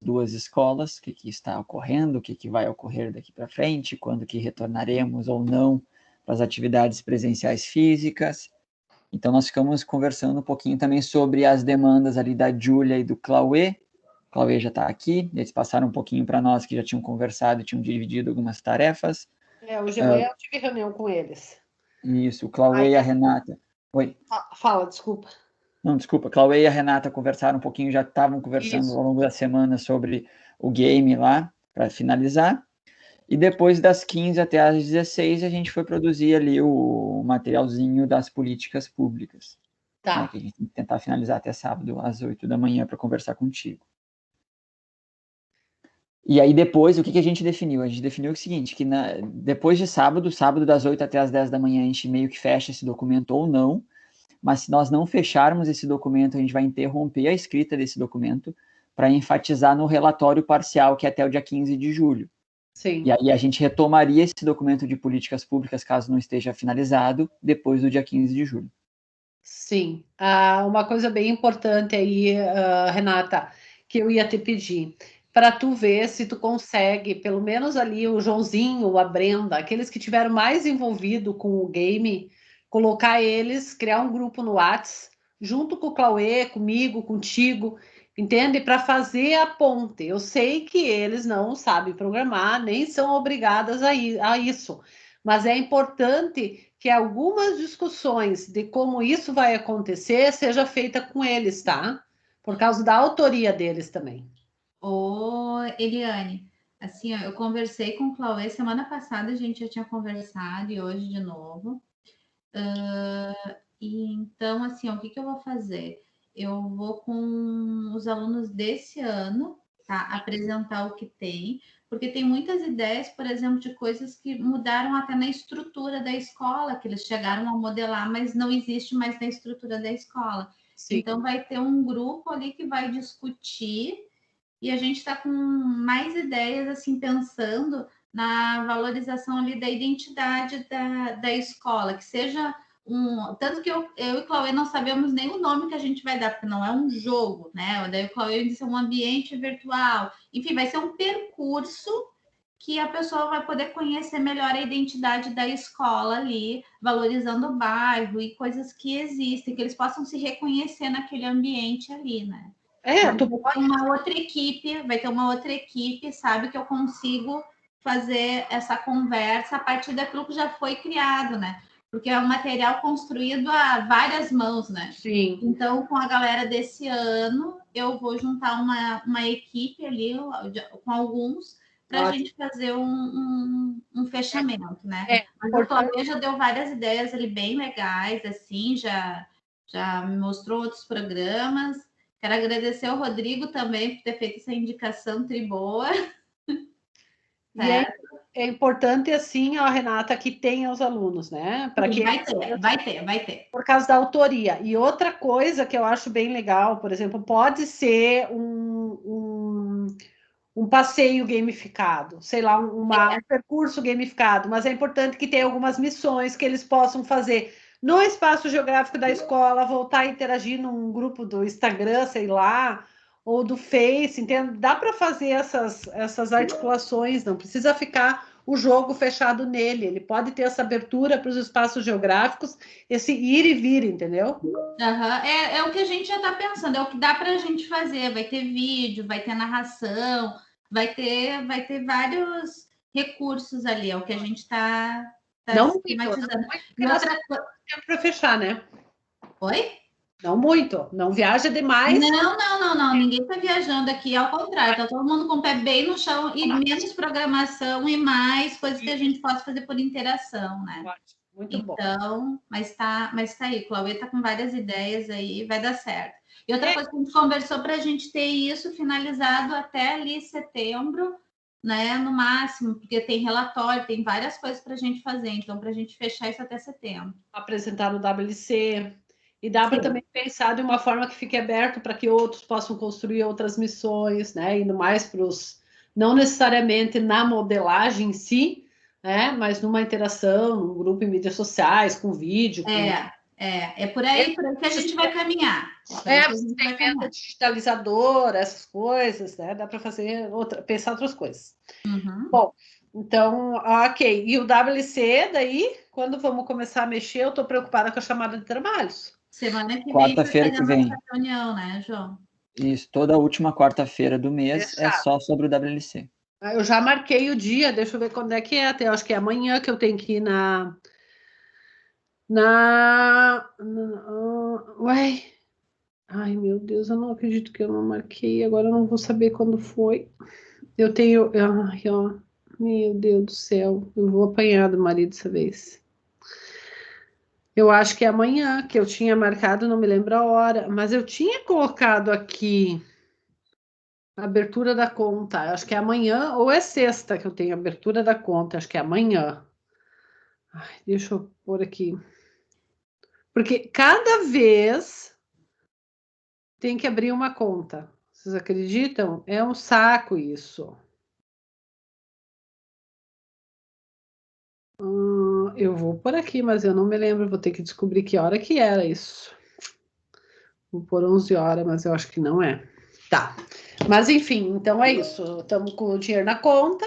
duas escolas, o que está ocorrendo, o que vai ocorrer daqui para frente, quando que retornaremos ou não para as atividades presenciais físicas. Então, nós ficamos conversando um pouquinho também sobre as demandas ali da Júlia e do Cauê. O Cauê já está aqui, eles passaram um pouquinho para nós que já tinham conversado e tinham dividido algumas tarefas. Hoje de manhã eu tive reunião com eles. Isso, o Cauê e a Renata. Oi. Fala, desculpa. Não, desculpa, Cauê e a Renata conversaram um pouquinho, já estavam conversando ao longo da semana sobre o game lá, para finalizar. E depois das 15 até as 16, a gente foi produzir ali o materialzinho das políticas públicas. Tá. Né, que a gente tem que tentar finalizar até sábado, às 8 da manhã, para conversar contigo. E aí depois, o que a gente definiu? A gente definiu o seguinte, que depois de sábado das 8 até as 10 da manhã, a gente meio que fecha esse documento ou não, mas se nós não fecharmos esse documento, a gente vai interromper a escrita desse documento para enfatizar no relatório parcial, que é até o dia 15 de julho. Sim. E aí a gente retomaria esse documento de políticas públicas, caso não esteja finalizado, depois do dia 15 de julho. Sim. Uma coisa bem importante aí, Renata, que eu ia te pedir, para tu ver se tu consegue, pelo menos ali o Joãozinho, a Brenda, aqueles que tiveram mais envolvido com o game, colocar eles, criar um grupo no Whats, junto com o Cauê, comigo, contigo, entende? Para fazer a ponte. Eu sei que eles não sabem programar, nem são obrigadas a isso, mas é importante que algumas discussões de como isso vai acontecer seja feita com eles, tá? Por causa da autoria deles também. Ô, Eliane, assim, ó, eu conversei com o Cauê semana passada, a gente já tinha conversado e hoje de novo. E então, assim, ó, o que eu vou fazer? Eu vou com os alunos desse ano, tá? Apresentar o que tem, porque tem muitas ideias, por exemplo, de coisas que mudaram até na estrutura da escola, que eles chegaram a modelar, mas não existe mais na estrutura da escola. Sim. Então, vai ter um grupo ali que vai discutir e a gente está com mais ideias, assim, pensando na valorização ali da identidade da escola, que seja tanto que eu e o Cauê não sabemos nem o nome que a gente vai dar, porque não é um jogo, né? Daí o Cauê disse um ambiente virtual. Enfim, vai ser um percurso que a pessoa vai poder conhecer melhor a identidade da escola ali, valorizando o bairro e coisas que existem, que eles possam se reconhecer naquele ambiente ali, né? Vai ter uma outra equipe, sabe, que eu consigo fazer essa conversa a partir daquilo que já foi criado, né? Porque é um material construído a várias mãos, né? Sim. Então, com a galera desse ano, eu vou juntar uma equipe ali com alguns para a gente fazer um fechamento, né? Mas o Cauê já deu várias ideias ali bem legais, assim, já me mostrou outros programas. Quero agradecer ao Rodrigo também por ter feito essa indicação triboa. E é importante, assim, a Renata, que tenha os alunos, né? Para que vai ter. Por causa da autoria. E outra coisa que eu acho bem legal, por exemplo, pode ser um passeio gamificado, sei lá, um percurso gamificado, mas é importante que tenha algumas missões que eles possam fazer no espaço geográfico da escola, voltar a interagir num grupo do Instagram, sei lá, ou do Face, entende? Dá para fazer essas articulações, não precisa ficar o jogo fechado nele, ele pode ter essa abertura para os espaços geográficos, esse ir e vir, entendeu? É o que a gente já está pensando, é o que dá para a gente fazer, vai ter vídeo, vai ter narração, vai ter vários recursos ali, é o que a gente está esquematizando. E outra coisa para fechar, né? Oi? Não muito, não viaja demais. Não, ninguém está viajando aqui, ao contrário, está todo mundo com o pé bem no chão e menos programação e mais coisas que a gente possa fazer por interação, né? Muito bom. Então, mas tá aí, Cauê está com várias ideias aí, vai dar certo. E outra coisa que a gente conversou para a gente ter isso finalizado até ali setembro, né? No máximo, porque tem relatório, tem várias coisas para a gente fazer, então, para a gente fechar isso até setembro. Apresentar no WC. E dá para também pensar de uma forma que fique aberto para que outros possam construir outras missões, né? Indo mais para os. Não necessariamente na modelagem em si, né? Mas numa interação, num grupo em mídias sociais, com vídeo. É por aí que a gente vai caminhar. Você tem meta digitalizadora, essas coisas, né? Dá para fazer pensar outras coisas. Uhum. Bom, então, ok. E o WC, daí, quando vamos começar a mexer, eu estou preocupada com a chamada de trabalhos. Semana que vem. Quarta-feira que vem. Reunião, né, João? Isso, toda a última quarta-feira do mês é só sobre o WLC. Eu já marquei o dia, deixa eu ver quando é que é. Até acho que é amanhã que eu tenho que ir Ué. Ai, meu Deus, eu não acredito que eu não marquei. Agora eu não vou saber quando foi. Eu tenho. Ai, ó. Meu Deus do céu. Eu vou apanhar do marido dessa vez. Eu acho que é amanhã que eu tinha marcado, não me lembro a hora. Mas eu tinha colocado aqui a abertura da conta. Acho que é amanhã ou é sexta que eu tenho a abertura da conta. Acho que é amanhã. Ai, deixa eu pôr aqui. Porque cada vez tem que abrir uma conta. Vocês acreditam? É um saco isso. Eu vou por aqui, mas eu não me lembro. Vou ter que descobrir que hora que era isso. Vou por 11 horas, mas eu acho que não é. Tá. Mas enfim, então é isso. Estamos com o dinheiro na conta,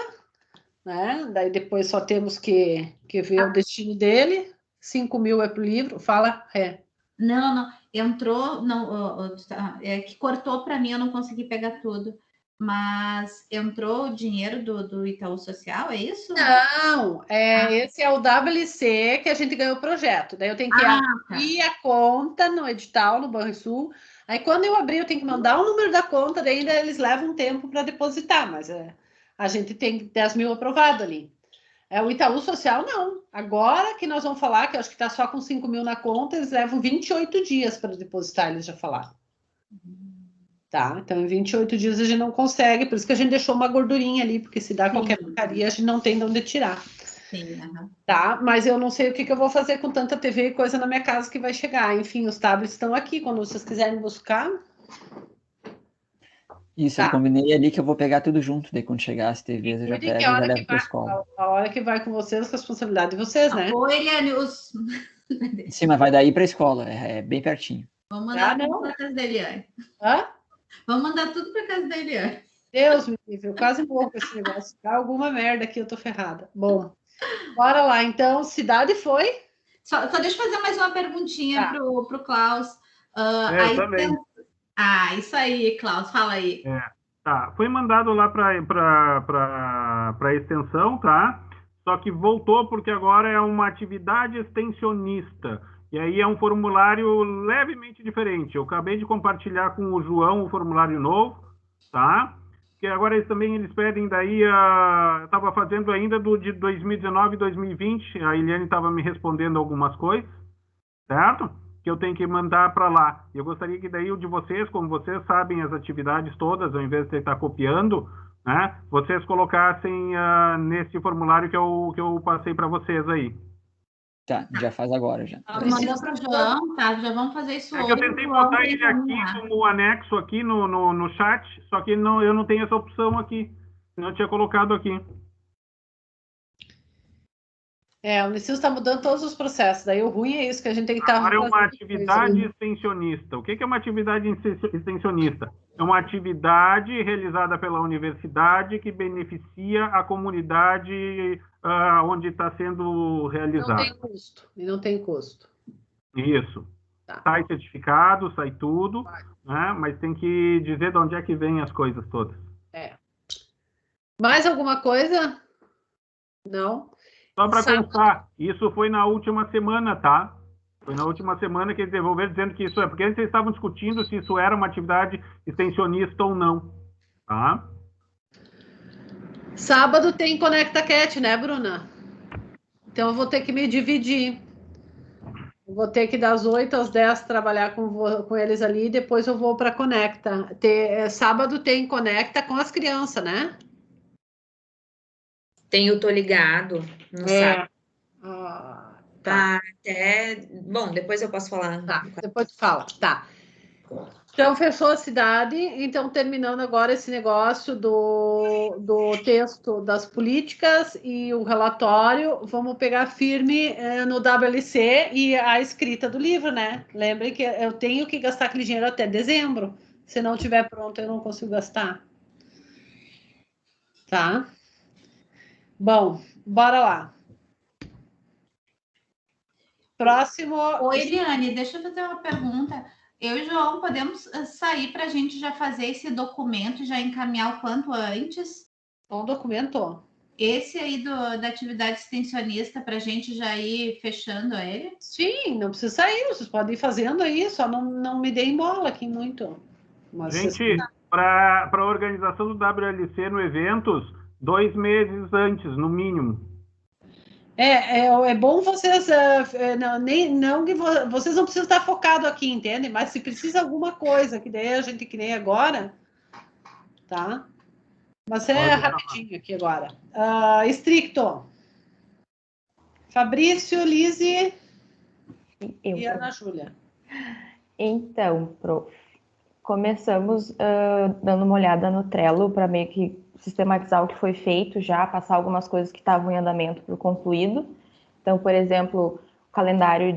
né? Daí depois só temos que ver o destino dele. 5 mil é pro livro. Fala, Não. Entrou, não, é que cortou para mim, eu não consegui pegar tudo. Mas entrou o dinheiro do Itaú Social, é isso? Não, esse é o WC que a gente ganhou o projeto. Daí eu tenho que abrir a conta no edital, no Banrisul. Aí quando eu abrir, eu tenho que mandar o número da conta, daí ainda eles levam um tempo para depositar, mas a gente tem 10 mil aprovado ali. O Itaú Social, não. Agora que nós vamos falar, que eu acho que está só com 5 mil na conta, eles levam 28 dias para depositar, eles já falaram. Tá, então em 28 dias a gente não consegue, por isso que a gente deixou uma gordurinha ali, porque se dá qualquer porcaria, a gente não tem de onde tirar. Sim, Tá, mas eu não sei o que eu vou fazer com tanta TV e coisa na minha casa que vai chegar. Enfim, os tablets estão aqui, quando vocês quiserem buscar. Isso, eu combinei ali que eu vou pegar tudo junto, daí quando chegar as TVs eu já pego e já levo para a escola. A hora que vai com vocês, a responsabilidade de vocês, né? Oi, Eliane, Sim, mas vai daí para a escola, é bem pertinho. Vamos mandar tudo para casa da Eliane. Vamos mandar tudo para casa da Eliane. Deus me livre, eu quase morro com esse negócio. Dá alguma merda aqui, eu tô ferrada. Bom, bora lá. Então, cidade foi? Só deixa eu fazer mais uma perguntinha pro Klaus. Eu também. Isso aí, Klaus, fala aí. Tá, foi mandado lá para a extensão, tá? Só que voltou porque agora é uma atividade extensionista. E aí é um formulário levemente diferente. Eu acabei de compartilhar com o João o formulário novo, tá? Que agora eles pedem daí, eu estava fazendo ainda de 2019 e 2020, a Eliane estava me respondendo algumas coisas, certo? Que eu tenho que mandar para lá. Eu gostaria que daí o de vocês, como vocês sabem as atividades todas, ao invés de estar copiando, né, vocês colocassem nesse formulário que eu passei para vocês aí. Tá, já faz agora, já. Mandou para o João, tá? Já vamos fazer isso hoje. Eu tentei botar ele aqui como anexo aqui no chat, só que eu não tenho essa opção aqui. Senão eu tinha colocado aqui. O Unicil está mudando todos os processos. Daí o ruim é isso, que a gente tem que estar... Agora é uma atividade extensionista. O que é uma atividade extensionista? É uma atividade realizada pela universidade que beneficia a comunidade onde está sendo realizada. Não tem custo. Isso. Sai certificado, sai tudo, né? Mas tem que dizer de onde é que vem as coisas todas. Mais alguma coisa? Não? Só para constar, isso foi na última semana, tá? Foi na última semana que eles devolveram dizendo que isso porque antes eles estavam discutindo se isso era uma atividade extensionista ou não, tá? Sábado tem Conecta Cat, né, Bruna? Então eu vou ter que me dividir. Eu vou ter que das 8 às 10 trabalhar com eles ali e depois eu vou para Conecta. Sábado tem Conecta com as crianças, né? Tem o Tô Ligado no sábado. Tá. Bom, depois eu posso falar. Tá, depois tu fala. Tá. Então, fechou a cidade. Então, terminando agora esse negócio do texto das políticas e o relatório, vamos pegar firme no WLC e a escrita do livro, né? Lembrem que eu tenho que gastar aquele dinheiro até dezembro. Se não tiver pronto, eu não consigo gastar. Tá? Bom, bora lá. Próximo. Oi, Eliane, deixa eu fazer uma pergunta. Eu e o João podemos sair para a gente já fazer esse documento e já encaminhar o quanto antes? Um documento? Esse aí da atividade extensionista para a gente já ir fechando ele? Sim, não precisa sair, vocês podem ir fazendo aí, só não me deem bola aqui muito. Mas Gente, para a organização do WLC no eventos, 2 meses antes, no mínimo. É bom vocês, vocês não precisam estar focados aqui, entende? Mas se precisa alguma coisa, que daí a gente que nem agora, tá? Mas é rapidinho aqui agora. Estricto. Fabrício, Lise e Ana Júlia. Então, prof, começamos dando uma olhada no Trello para meio que sistematizar o que foi feito já, passar algumas coisas que estavam em andamento por concluído. Então, por exemplo, o calendário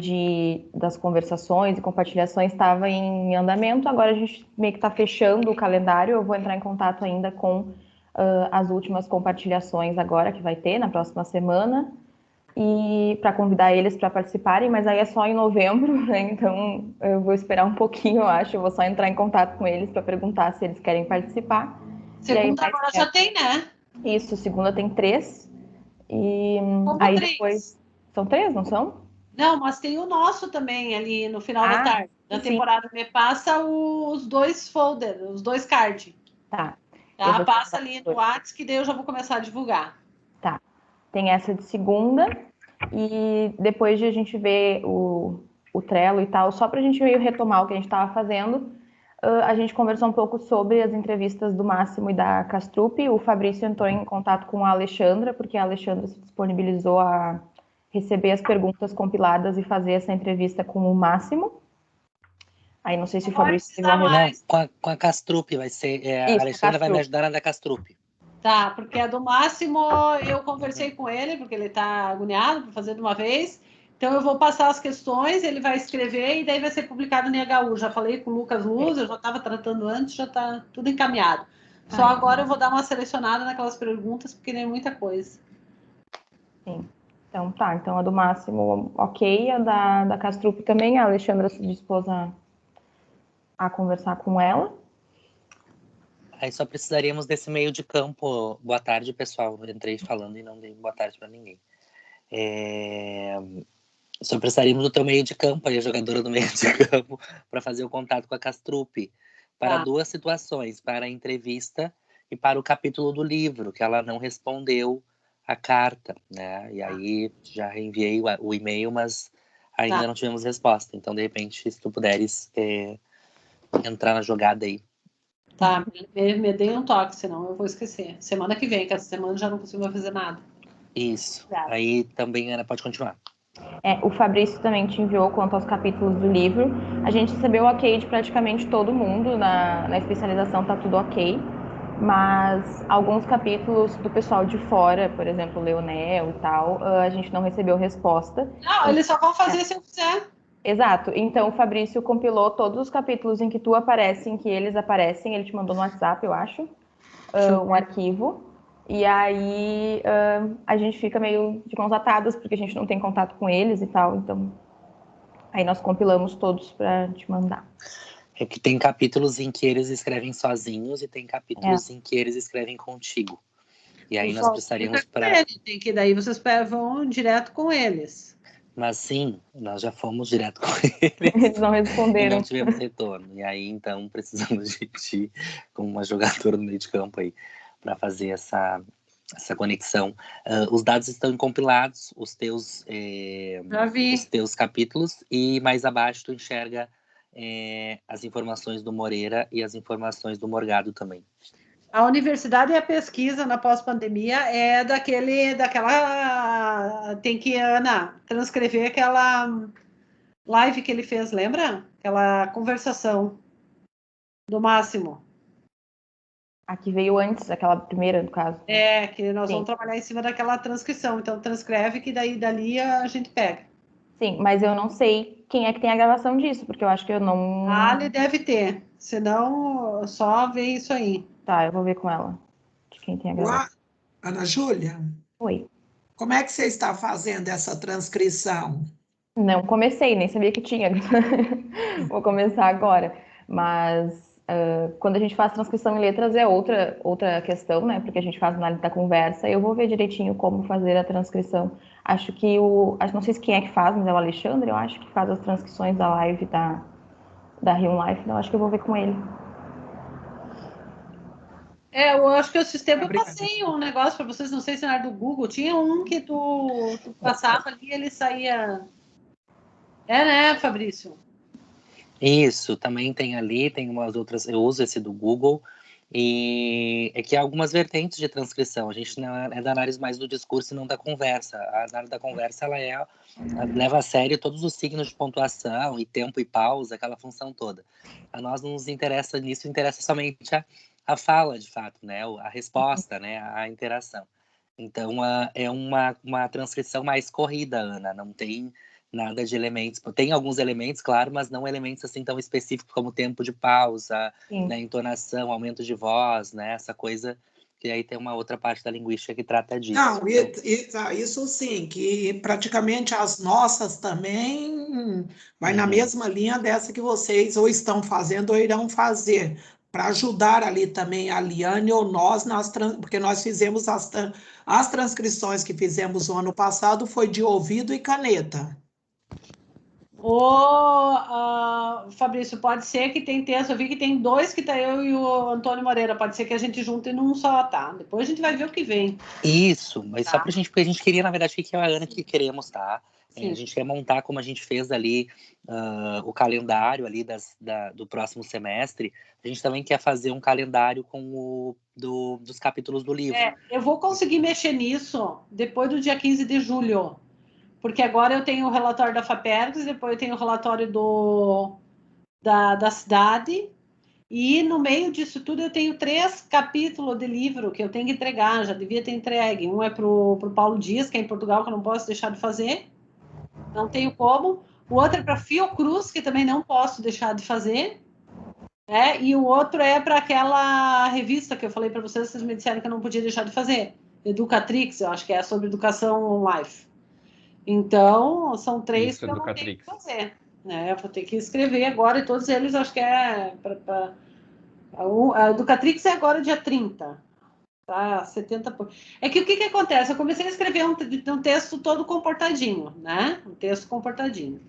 das conversações e compartilhações estava em andamento, agora a gente meio que está fechando o calendário, eu vou entrar em contato ainda com as últimas compartilhações agora, que vai ter na próxima semana, e para convidar eles para participarem, mas aí é só em novembro, né? Então eu vou esperar um pouquinho, eu acho, eu vou só entrar em contato com eles para perguntar se eles querem participar. Segunda agora já tem, né? Isso, segunda tem 3. E como aí 3? depois. São 3, não são? Não, mas tem o nosso também ali no final da tarde. Na temporada me passa os 2 folders, os 2 cards. Tá. Passa ali no WhatsApp, que daí eu já vou começar a divulgar. Tá. Tem essa de segunda. E depois de a gente ver o Trello e tal, só para a gente meio retomar o que a gente estava fazendo, a gente conversou um pouco sobre as entrevistas do Máximo e da Castrup. O Fabrício entrou em contato com a Alexandra, porque a Alexandra se disponibilizou a receber as perguntas compiladas e fazer essa entrevista com o Máximo. Aí não sei se o Fabrício... Não, com a Castrup vai ser... a Alexandra vai me ajudar na da Castrup. Tá, porque a do Máximo eu conversei com ele, porque ele tá agoniado para fazer de uma vez. Então eu vou passar as questões, ele vai escrever e daí vai ser publicado no HU. Já falei com o Lucas Luz, eu já estava tratando antes, já está tudo encaminhado. Só agora eu vou dar uma selecionada naquelas perguntas, porque tem muita coisa. Sim. Então tá, então a do Máximo ok, a da Castrup também, a Alexandra se dispôs a conversar com ela. Aí só precisaríamos desse meio de campo. Boa tarde, pessoal. Eu entrei falando e não dei boa tarde para ninguém. Só precisaríamos do teu meio de campo, aí a jogadora do meio de campo, para fazer o contato com a Castrup. Para 2 situações, para a entrevista e para o capítulo do livro, que ela não respondeu a carta, né? E aí já reenviei o e-mail, mas ainda não tivemos resposta. Então, de repente, se tu puderes entrar na jogada aí. Tá, me dei um toque, senão eu vou esquecer. Semana que vem, que essa semana já não consigo mais fazer nada. Isso. Aí também, Ana, pode continuar. O Fabrício também te enviou quanto aos capítulos do livro. A gente recebeu ok de praticamente todo mundo. Na especialização tá tudo ok. Mas alguns capítulos do pessoal de fora, por exemplo, Leonel e tal, a gente não recebeu resposta. Não, eles só vão fazer se eu fizer. Exato. Então, o Fabrício compilou todos os capítulos em que tu aparece, em que eles aparecem. Ele te mandou no WhatsApp, eu acho, um arquivo. E aí a gente fica meio de mãos atadas, porque a gente não tem contato com eles e tal. Então, aí nós compilamos todos para te mandar. É que tem capítulos em que eles escrevem sozinhos e tem capítulos em que eles escrevem contigo. E aí nós precisaríamos para... Tem que daí vocês vão direto com eles. Mas sim, nós já fomos direto com eles. Eles não responderam. E não tivemos retorno. E aí, então, precisamos de ti como uma jogadora no meio de campo aí, para fazer essa conexão. Os dados estão compilados, os teus capítulos, e mais abaixo tu enxerga as informações do Moreira e as informações do Morgado também. A universidade e a pesquisa na pós-pandemia é daquela... Tem que, Ana, transcrever aquela live que ele fez, lembra? Aquela conversação. do máximo. A que veio antes, aquela primeira, no caso. É, que nós Sim. vamos trabalhar em cima daquela transcrição. Então, transcreve que daí dali a gente pega. Sim, mas eu não sei quem é que tem a gravação disso, porque eu acho que eu não... Ali deve ter. Senão, só vê isso aí. Tá, eu vou ver com ela. De quem tem a gravação. Ana Júlia, Oi. como é que você está fazendo essa transcrição? Não comecei, nem sabia que tinha. Vou começar agora. Mas quando a gente faz transcrição em letras é outra questão, né? Porque a gente faz análise da conversa e eu vou ver direitinho como fazer a transcrição. Acho que não sei quem é que faz, mas é o Alexandre, eu acho que faz as transcrições da live da Real Life, então acho que eu vou ver com ele. Eu acho que o sistema, eu passei um negócio para vocês, não sei se era do Google, tinha um que tu passava ali e ele saía. É, né, Fabrício? Isso, também tem ali, tem umas outras, eu uso esse do Google, e é que há algumas vertentes de transcrição, a gente não é da análise mais do discurso e não da conversa, a análise da conversa, ela leva a sério todos os signos de pontuação, e tempo e pausa, aquela função toda. A nós não nos interessa nisso, interessa somente a fala, de fato, né, a resposta, né, a interação. Então, é uma transcrição mais corrida, Ana, não tem nada de elementos. Tem alguns elementos, claro, mas não elementos assim tão específicos como tempo de pausa, né, entonação, aumento de voz, né, essa coisa que aí tem uma outra parte da linguística que trata disso. Não, isso sim, que praticamente as nossas também vai na mesma linha dessa que vocês ou estão fazendo ou irão fazer, para ajudar ali também a Liane ou nós, porque nós fizemos as transcrições que fizemos o ano passado, foi de ouvido e caneta. Fabrício, pode ser que tem texto, eu vi que tem 2 que tá eu e o Antônio Moreira, pode ser que a gente junte num só, tá? Depois a gente vai ver o que vem. Isso, mas só pra gente, porque a gente queria, na verdade, o que é a Ana que queremos, tá? A gente quer montar como a gente fez ali o calendário ali do próximo semestre, a gente também quer fazer um calendário com dos capítulos do livro. Eu vou conseguir mexer nisso depois do dia 15 de julho. Porque agora eu tenho o relatório da FAPERGS, depois eu tenho o relatório da cidade, e no meio disso tudo eu tenho 3 capítulos de livro que eu tenho que entregar, já devia ter entregue. Um é para o Paulo Dias, que é em Portugal, que eu não posso deixar de fazer, não tenho como. O outro é para Fiocruz, que também não posso deixar de fazer. E o outro é para aquela revista que eu falei para vocês me disseram que eu não podia deixar de fazer. Educatrix, eu acho que é sobre educação live. Então, são 3 que eu não tenho que fazer. Eu vou ter que escrever agora, e todos eles acho que é a Educatrix é agora dia 30. Tá? 70 por... É que o que acontece? Eu comecei a escrever um texto todo comportadinho, né? Um texto comportadinho.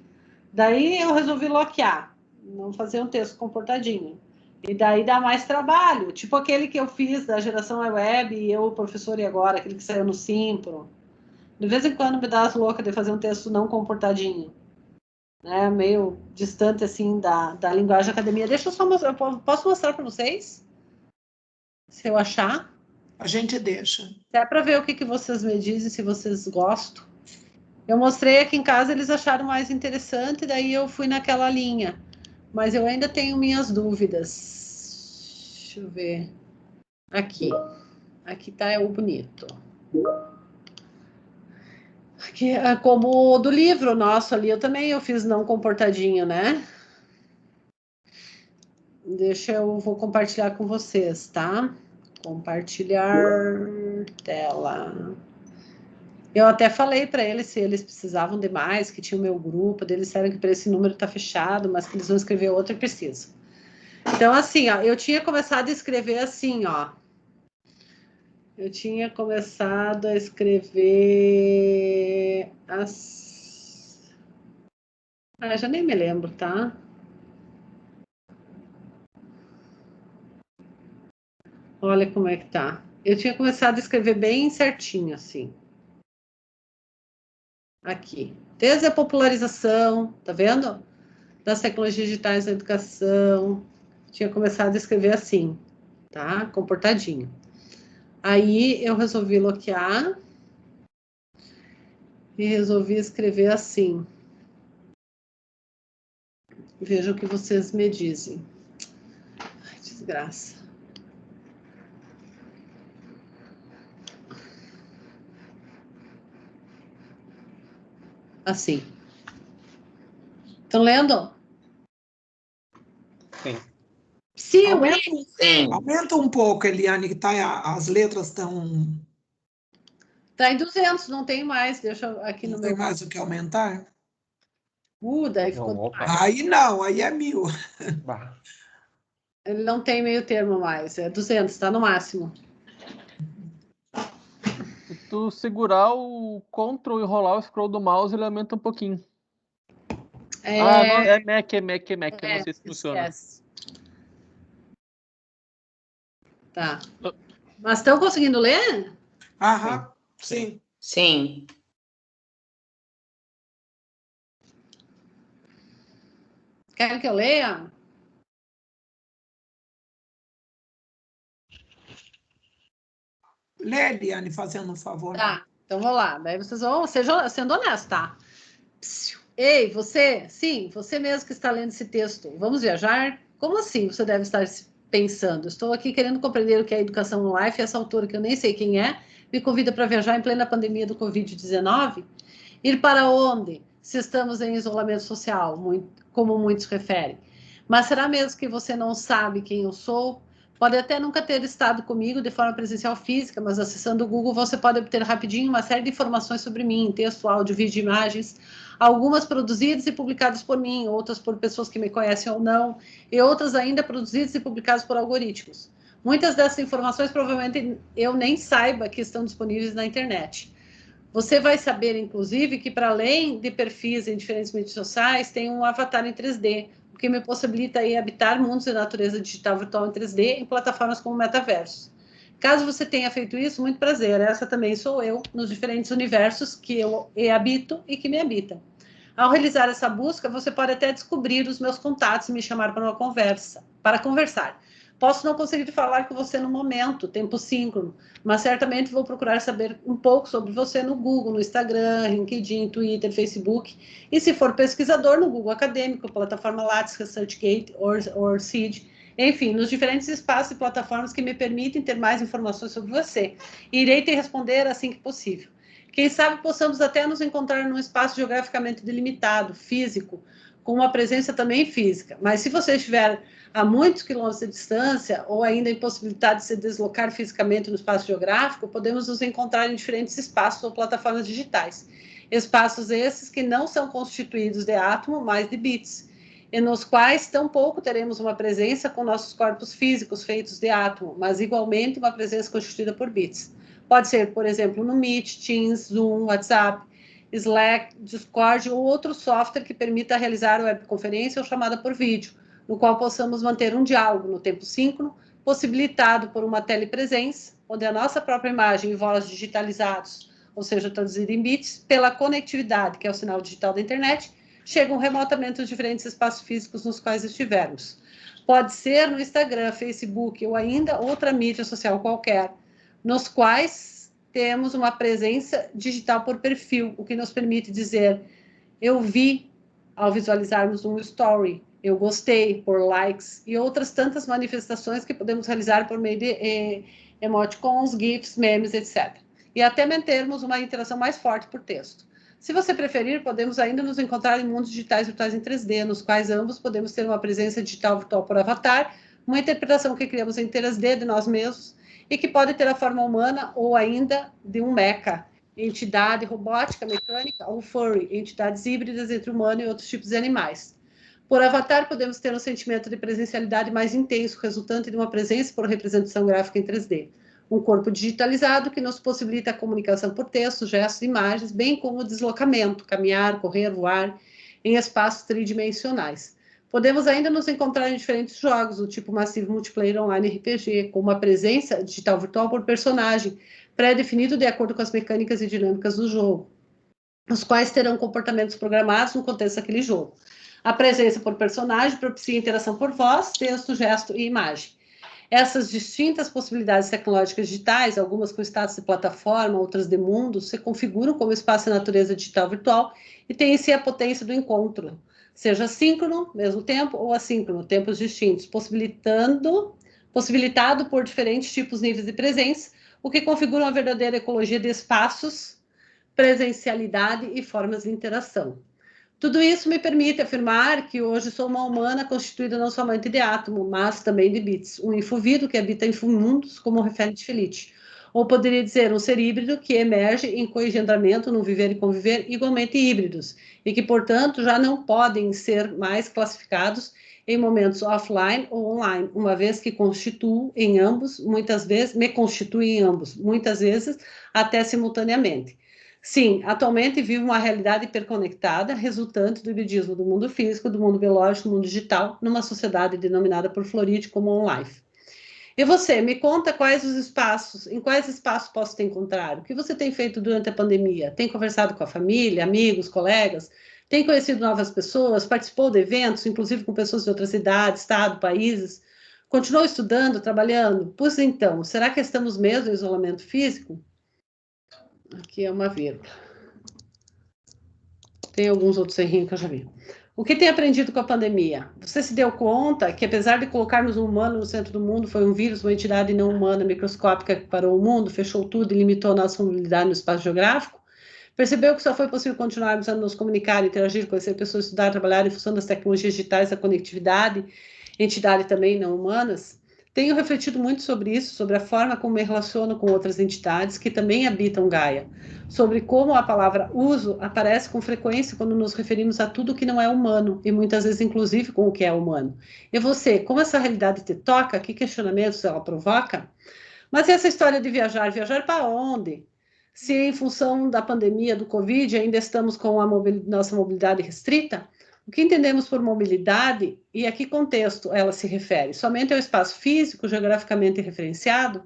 Daí eu resolvi loquear, não fazer um texto comportadinho. E daí dá mais trabalho. Tipo aquele que eu fiz da geração web, e eu, professor, e agora, aquele que saiu no Simpro. De vez em quando me dá as loucas de fazer um texto não comportadinho, né? Meio distante, assim, da linguagem academia. Deixa eu só mostrar, posso mostrar para vocês? Se eu achar. A gente deixa. É para ver o que vocês me dizem, se vocês gostam. Eu mostrei aqui em casa, eles acharam mais interessante, daí eu fui naquela linha. Mas eu ainda tenho minhas dúvidas. Deixa eu ver. Aqui. Aqui tá o bonito. Que é como o do livro nosso ali, eu fiz não comportadinho, né? Vou compartilhar com vocês, tá? Compartilhar tela. Eu até falei para eles se eles precisavam de mais, que tinha o meu grupo, eles disseram que para esse número tá fechado, mas que eles vão escrever outro e preciso. Então, assim, ó, eu tinha começado a escrever assim, ó. Eu tinha começado a escrever já nem me lembro, tá? Olha como é que tá. Eu tinha começado a escrever bem certinho, assim. Aqui. Desde a popularização, tá vendo? Das tecnologias digitais na educação. Tinha começado a escrever assim, tá? Comportadinho. Aí eu resolvi bloquear e resolvi escrever assim. Vejam o que vocês me dizem. Ai, Desgraça. Assim. Estão lendo? Sim. Sim, Aumenta um pouco, Eliane, que as letras estão... Tá em 200, não tem mais. Deixa eu aqui no Não tem meu. mais o que aumentar? Daí ficou. Opa. Aí não, aí é 1000. Bah. Ele não tem meio termo mais. É 200, tá no máximo. Se tu segurar o Ctrl e rolar o scroll do mouse, ele aumenta um pouquinho. Não, é Mac, eu não sei se funciona. Esquece. Tá. Mas estão conseguindo ler? Aham, sim. Sim. Querem que eu leia? Lê, Eliane, fazendo um favor. Tá, então vou lá. Daí vocês vão sendo honestos, tá? Ei, você, sim, você mesmo que está lendo esse texto, vamos viajar? Como assim você deve estar pensando? Estou aqui querendo compreender o que é educação online e essa autora, que eu nem sei quem é, me convida para viajar em plena pandemia do Covid-19? Ir para onde? Se estamos em isolamento social, como muitos referem. Mas será mesmo que você não sabe quem eu sou? Pode até nunca ter estado comigo de forma presencial física, mas acessando o Google você pode obter rapidinho uma série de informações sobre mim, texto, áudio, vídeo, imagens, algumas produzidas e publicadas por mim, outras por pessoas que me conhecem ou não, e outras ainda produzidas e publicadas por algoritmos. Muitas dessas informações provavelmente eu nem saiba que estão disponíveis na internet. Você vai saber, inclusive, que para além de perfis em diferentes mídias sociais, tem um avatar em 3D, o que me possibilita aí habitar mundos de natureza digital virtual em 3D em plataformas como o Metaverso. Caso você tenha feito isso, muito prazer. Essa também sou eu, nos diferentes universos que eu habito e que me habitam. Ao realizar essa busca, você pode até descobrir os meus contatos e me chamar para uma conversa, para conversar. Posso não conseguir falar com você no momento, tempo síncrono, mas certamente vou procurar saber um pouco sobre você no Google, no Instagram, LinkedIn, Twitter, Facebook, e se for pesquisador, no Google Acadêmico, plataforma Lattes, ResearchGate, ou Seed, enfim, nos diferentes espaços e plataformas que me permitem ter mais informações sobre você. Irei te responder assim que possível. Quem sabe possamos até nos encontrar num espaço geograficamente delimitado, físico, com uma presença também física. Mas se você estiver a muitos quilômetros de distância, ou ainda impossibilidade de se deslocar fisicamente no espaço geográfico, podemos nos encontrar em diferentes espaços ou plataformas digitais. Espaços esses que não são constituídos de átomo, mas de bits, e nos quais tampouco teremos uma presença com nossos corpos físicos feitos de átomo, mas igualmente uma presença constituída por bits. Pode ser, por exemplo, no Meet, Teams, Zoom, WhatsApp, Slack, Discord ou outro software que permita realizar webconferência ou chamada por vídeo, no qual possamos manter um diálogo no tempo síncrono, possibilitado por uma telepresença, onde a nossa própria imagem e voz digitalizados, ou seja, traduzida em bits, pela conectividade, que é o sinal digital da internet, chegam remotamente aos diferentes espaços físicos nos quais estivermos. Pode ser no Instagram, Facebook ou ainda outra mídia social qualquer, nos quais temos uma presença digital por perfil, o que nos permite dizer, eu vi, ao visualizarmos um story, eu gostei, por likes, e outras tantas manifestações que podemos realizar por meio de emoticons, GIFs, memes, etc. E até mantermos uma interação mais forte por texto. Se você preferir, podemos ainda nos encontrar em mundos digitais virtuais em 3D, nos quais ambos podemos ter uma presença digital virtual por avatar, uma interpretação que criamos em 3D de nós mesmos, e que pode ter a forma humana ou ainda de um mecha, entidade robótica, mecânica, ou furry, entidades híbridas entre humano e outros tipos de animais. Por avatar, podemos ter um sentimento de presencialidade mais intenso, resultante de uma presença por representação gráfica em 3D. Um corpo digitalizado que nos possibilita a comunicação por texto, gestos e imagens, bem como o deslocamento, caminhar, correr, voar, em espaços tridimensionais. Podemos ainda nos encontrar em diferentes jogos, do tipo massivo multiplayer online RPG, com uma presença digital virtual por personagem, pré-definido de acordo com as mecânicas e dinâmicas do jogo, os quais terão comportamentos programados no contexto daquele jogo. A presença por personagem propicia interação por voz, texto, gesto e imagem. Essas distintas possibilidades tecnológicas digitais, algumas com status de plataforma, outras de mundo, se configuram como espaço de natureza digital virtual e têm em si a potência do encontro, seja síncrono, mesmo tempo, ou assíncrono, tempos distintos, possibilitando possibilitado por diferentes tipos, níveis de presença, o que configura uma verdadeira ecologia de espaços, presencialidade e formas de interação. Tudo isso me permite afirmar que hoje sou uma humana constituída não somente de átomo, mas também de bits, um infovido que habita infomundos, como refere Tfilit. Ou poderia dizer um ser híbrido que emerge em coengendramento no viver e conviver igualmente híbridos, e que, portanto, já não podem ser mais classificados em momentos offline ou online, uma vez que constituo em ambos, muitas vezes, muitas vezes, até simultaneamente. Sim, atualmente vivo uma realidade hiperconectada, resultante do hibridismo do mundo físico, do mundo biológico, do mundo digital, numa sociedade denominada por Florit como on-life. E você, me conta em quais espaços posso te encontrar? O que você tem feito durante a pandemia? Tem conversado com a família, amigos, colegas? Tem conhecido novas pessoas? Participou de eventos, inclusive com pessoas de outras cidades, estado, países? Continuou estudando, trabalhando? Pois então, será que estamos mesmo em isolamento físico? Aqui é uma vírgula. Tem alguns outros errinhos que eu já vi. O que tem aprendido com a pandemia? Você se deu conta que, apesar de colocarmos um humano no centro do mundo, foi um vírus, uma entidade não humana microscópica que parou o mundo, fechou tudo e limitou a nossa mobilidade no espaço geográfico? Percebeu que só foi possível continuarmos a nos comunicar, interagir, conhecer pessoas, estudar, trabalhar em função das tecnologias digitais, da conectividade, entidade também não humanas? Tenho refletido muito sobre isso, sobre a forma como me relaciono com outras entidades que também habitam Gaia, sobre como a palavra uso aparece com frequência quando nos referimos a tudo que não é humano, e muitas vezes inclusive com o que é humano. E você, como essa realidade te toca? Que questionamentos ela provoca? Mas essa história de viajar para onde? Se em função da pandemia do Covid ainda estamos com a nossa mobilidade restrita, o que entendemos por mobilidade e a que contexto ela se refere? Somente ao espaço físico, geograficamente referenciado?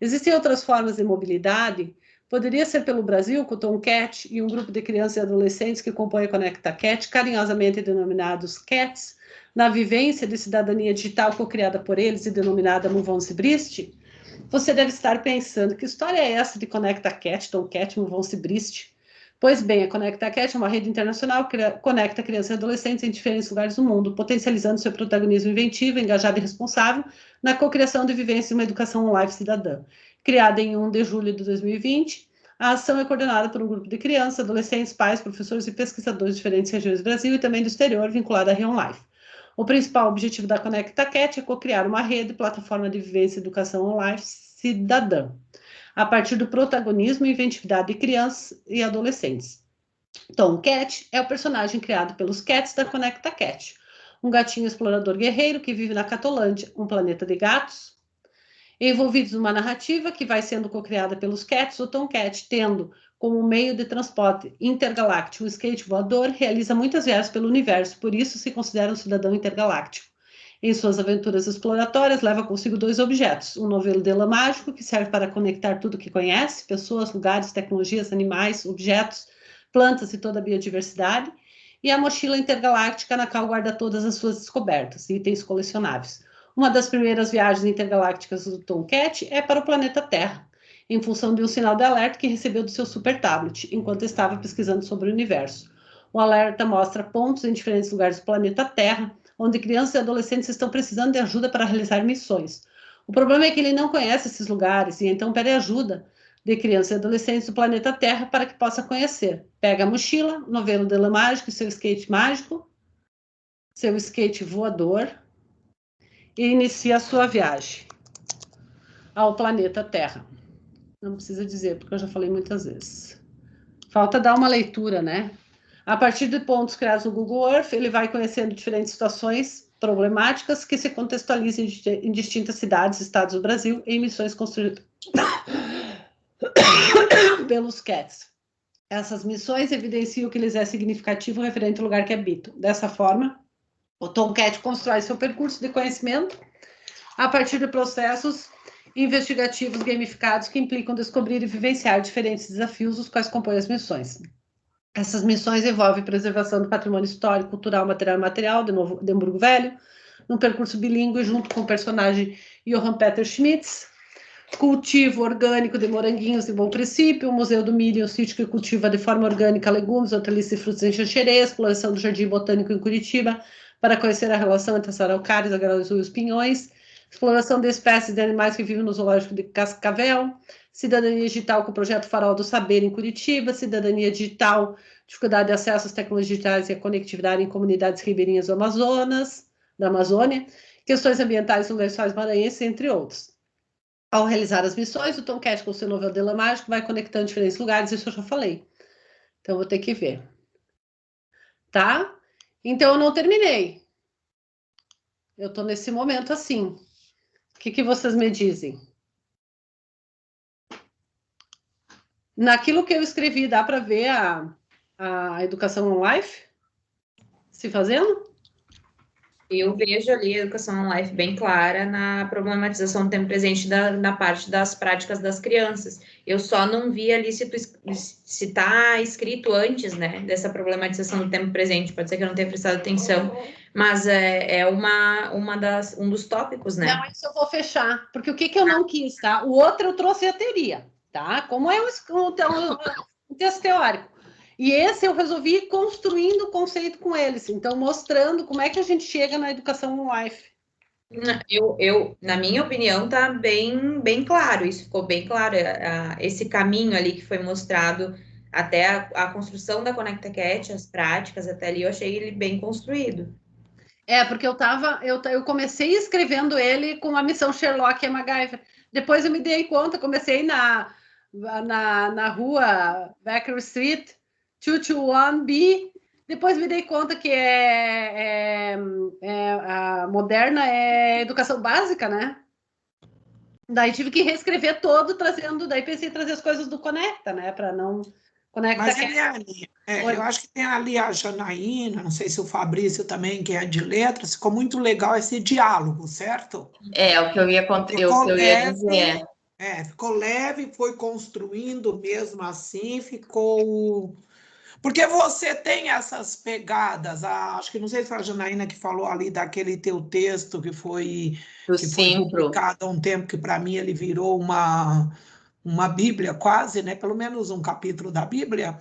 Existem outras formas de mobilidade? Poderia ser pelo Brasil, com o Tomcat e um grupo de crianças e adolescentes que compõem a Conecta Cat, carinhosamente denominados CATs, na vivência de cidadania digital co-criada por eles e denominada Muvonse Brist? Você deve estar pensando, que história é essa de Conecta Cat, Tomcat, Muvonse Brist? Pois bem, a Conecta Cat é uma rede internacional que conecta crianças e adolescentes em diferentes lugares do mundo, potencializando seu protagonismo inventivo, engajado e responsável na cocriação de vivência e uma educação online cidadã. Criada em 1 de julho de 2020, a ação é coordenada por um grupo de crianças, adolescentes, pais, professores e pesquisadores de diferentes regiões do Brasil e também do exterior, vinculada à Rion Life. O principal objetivo da Conecta Cat é cocriar uma rede, plataforma de vivência e educação online cidadã, a partir do protagonismo e inventividade de crianças e adolescentes. Tomcat é o personagem criado pelos Cats da Conecta Cat, um gatinho explorador guerreiro que vive na Catolândia, um planeta de gatos, envolvidos numa narrativa que vai sendo cocriada pelos Cats. O Tomcat, tendo como meio de transporte intergaláctico um skate voador, realiza muitas viagens pelo universo, por isso se considera um cidadão intergaláctico. Em suas aventuras exploratórias, leva consigo 2 objetos: um novelo de lã mágico, que serve para conectar tudo que conhece, pessoas, lugares, tecnologias, animais, objetos, plantas e toda a biodiversidade, e a mochila intergaláctica, na qual guarda todas as suas descobertas, itens colecionáveis. Uma das primeiras viagens intergalácticas do Tomcat é para o planeta Terra, em função de um sinal de alerta que recebeu do seu super tablet, enquanto estava pesquisando sobre o universo. O alerta mostra pontos em diferentes lugares do planeta Terra, onde crianças e adolescentes estão precisando de ajuda para realizar missões. O problema é que ele não conhece esses lugares, e então pede ajuda de crianças e adolescentes do planeta Terra para que possa conhecer. Pega a mochila, novelo de lã mágico e seu skate mágico, seu skate voador, e inicia a sua viagem ao planeta Terra. Não precisa dizer, porque eu já falei muitas vezes. Falta dar uma leitura, né? A partir de pontos criados no Google Earth, ele vai conhecendo diferentes situações problemáticas que se contextualizam em distintas cidades e estados do Brasil, em missões construídas pelos Cats. Essas missões evidenciam o que lhes é significativo referente ao lugar que habitam. Dessa forma, o Tomcat constrói seu percurso de conhecimento a partir de processos investigativos gamificados que implicam descobrir e vivenciar diferentes desafios, os quais compõem as missões. Essas missões envolvem preservação do patrimônio histórico, cultural, material e material de Hamburgo Velho, num percurso bilíngue junto com o personagem Johann Peter Schmitz, cultivo orgânico de moranguinhos de Bom Princípio, o Museu do Milho, um sítio que cultiva de forma orgânica legumes, hortaliças e frutos em Xanxerê, exploração do Jardim Botânico em Curitiba, para conhecer a relação entre as araucárias, a grãos e os pinhões, exploração de espécies de animais que vivem no zoológico de Cascavel, cidadania digital com o projeto Farol do Saber em Curitiba, cidadania digital, dificuldade de acesso às tecnologias digitais e a conectividade em comunidades ribeirinhas do Amazonas, da Amazônia, questões ambientais no Lençóis Maranhenses, entre outros. Ao realizar as missões, o Tomcat com o seu novel Dela Mágico vai conectando diferentes lugares, isso eu já falei. Então, vou ter que ver. Tá? Então, eu não terminei. Eu estou nesse momento assim. O que vocês me dizem? Naquilo que eu escrevi, dá para ver a educação on life se fazendo? Eu vejo ali a educação on life bem clara na problematização do tempo presente na parte das práticas das crianças. Eu só não vi ali se está escrito antes, né, dessa problematização do tempo presente. Pode ser que eu não tenha prestado atenção, mas é um dos tópicos, né? Não, isso eu vou fechar, porque o que eu não quis, tá? O outro eu trouxe a teoria, tá? Como é um texto teórico. E esse eu resolvi ir construindo o conceito com eles, então mostrando como é que a gente chega na educação on life. Na minha opinião, tá bem claro, isso ficou bem claro, esse caminho ali que foi mostrado até a construção da Conecta Cat, as práticas até ali, eu achei ele bem construído. Porque eu comecei escrevendo ele com a missão Sherlock e MacGyver. Depois eu me dei conta, comecei na rua Baker Street, 221B. Depois me dei conta que a moderna é educação básica, né? Daí tive que reescrever todo, daí pensei em trazer as coisas do Conecta, né? Para não... Conecta. Mas, Eliane, eu acho que tem ali a Janaína, não sei se o Fabrício também, que é de letras, ficou muito legal esse diálogo, certo? O que eu ia dizer. Ficou leve, foi construindo mesmo assim, ficou... Porque você tem essas pegadas, acho que não sei se foi a Janaína que falou ali daquele teu texto que foi publicado há um tempo, que para mim ele virou uma Bíblia quase, né? Pelo menos um capítulo da Bíblia.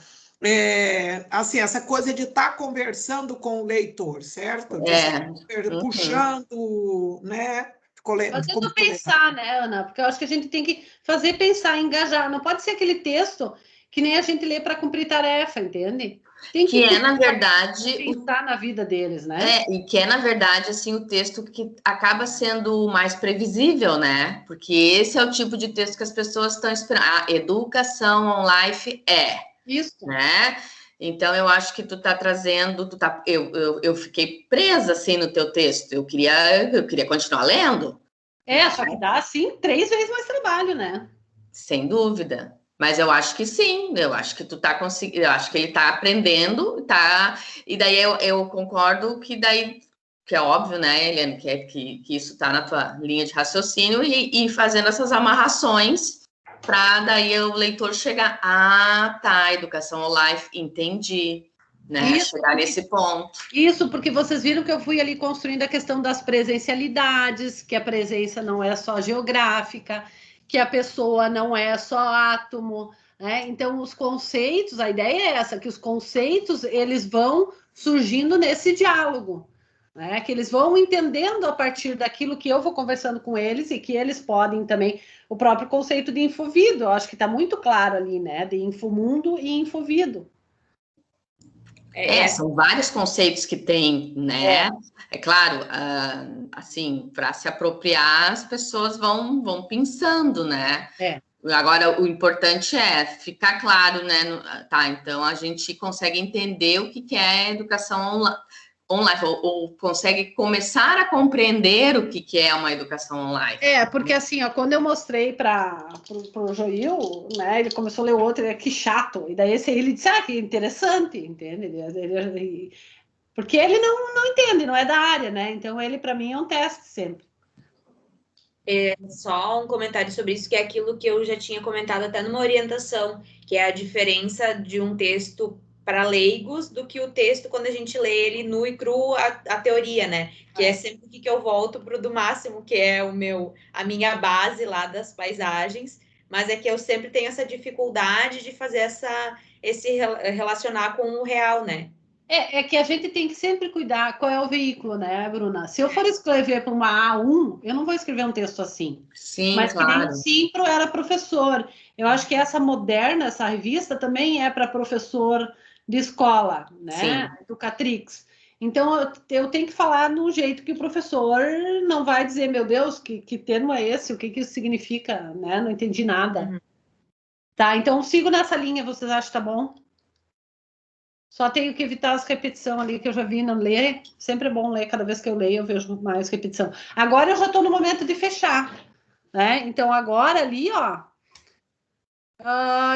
Assim, essa coisa de estar conversando com o leitor, certo? Puxando, né? Fazendo pensar, né, Ana? Porque eu acho que a gente tem que fazer pensar, engajar. Não pode ser aquele texto que nem a gente lê para cumprir tarefa, entende? Tem que na verdade, pensar na vida deles, né? E que na verdade, assim, o texto que acaba sendo mais previsível, né? Porque esse é o tipo de texto que as pessoas estão esperando. A educação on life isso, né? Então, eu acho que tu tá trazendo, eu fiquei presa, assim, no teu texto. Eu queria continuar lendo. Só que dá, assim, 3 vezes mais trabalho, né? Sem dúvida. Mas eu acho que sim, eu acho que tu tá conseguindo, eu acho que ele tá aprendendo, tá? E daí eu concordo que é óbvio, né, Eliane, que isso tá na tua linha de raciocínio e fazendo essas amarrações para daí o leitor chegar, educação on life, entendi, né? Chegar nesse ponto. Isso, porque vocês viram que eu fui ali construindo a questão das presencialidades, que a presença não é só geográfica, que a pessoa não é só átomo, né? Então, os conceitos, a ideia é essa, que os conceitos, eles vão surgindo nesse diálogo, né? Que eles vão entendendo a partir daquilo que eu vou conversando com eles e que eles podem também, o próprio conceito de infovido, eu acho que está muito claro ali, né? De infomundo e infovido. São vários conceitos que tem, né? É claro, assim, para se apropriar, as pessoas vão pensando, né? Agora, o importante é ficar claro, né? Então a gente consegue entender o que é educação online, ou consegue começar a compreender o que é uma educação online. Porque assim, quando eu mostrei para o Joil, né, ele começou a ler o outro, que chato, e daí ele disse, que interessante, entende? Porque ele não entende, não é da área, né? Então ele, para mim, é um teste sempre. Só um comentário sobre isso, que é aquilo que eu já tinha comentado até numa orientação, que é a diferença de um texto para leigos do que o texto quando a gente lê ele nu e cru, a teoria, né? Que é sempre que eu volto para o do Máximo, que é a minha base lá das paisagens, mas é que eu sempre tenho essa dificuldade de fazer esse relacionar com o real, né? É que a gente tem que sempre cuidar qual é o veículo, né, Bruna? Se eu for escrever para uma A1, eu não vou escrever um texto assim. Sim, Mas que nem claro. o Simpro era professor. Eu acho que essa Moderna, essa revista, também é para professor de escola, né? Educatrix. Então, eu tenho que falar no jeito que o professor não vai dizer, meu Deus, que termo é esse? O que isso significa? Né? Não entendi nada. Uhum. Tá, então sigo nessa linha, vocês acham que tá bom? Só tenho que evitar as repetições ali que eu já vi não ler. Sempre é bom ler, cada vez que eu leio eu vejo mais repetição. Agora eu já estou no momento de fechar, né? Então agora ali, ó,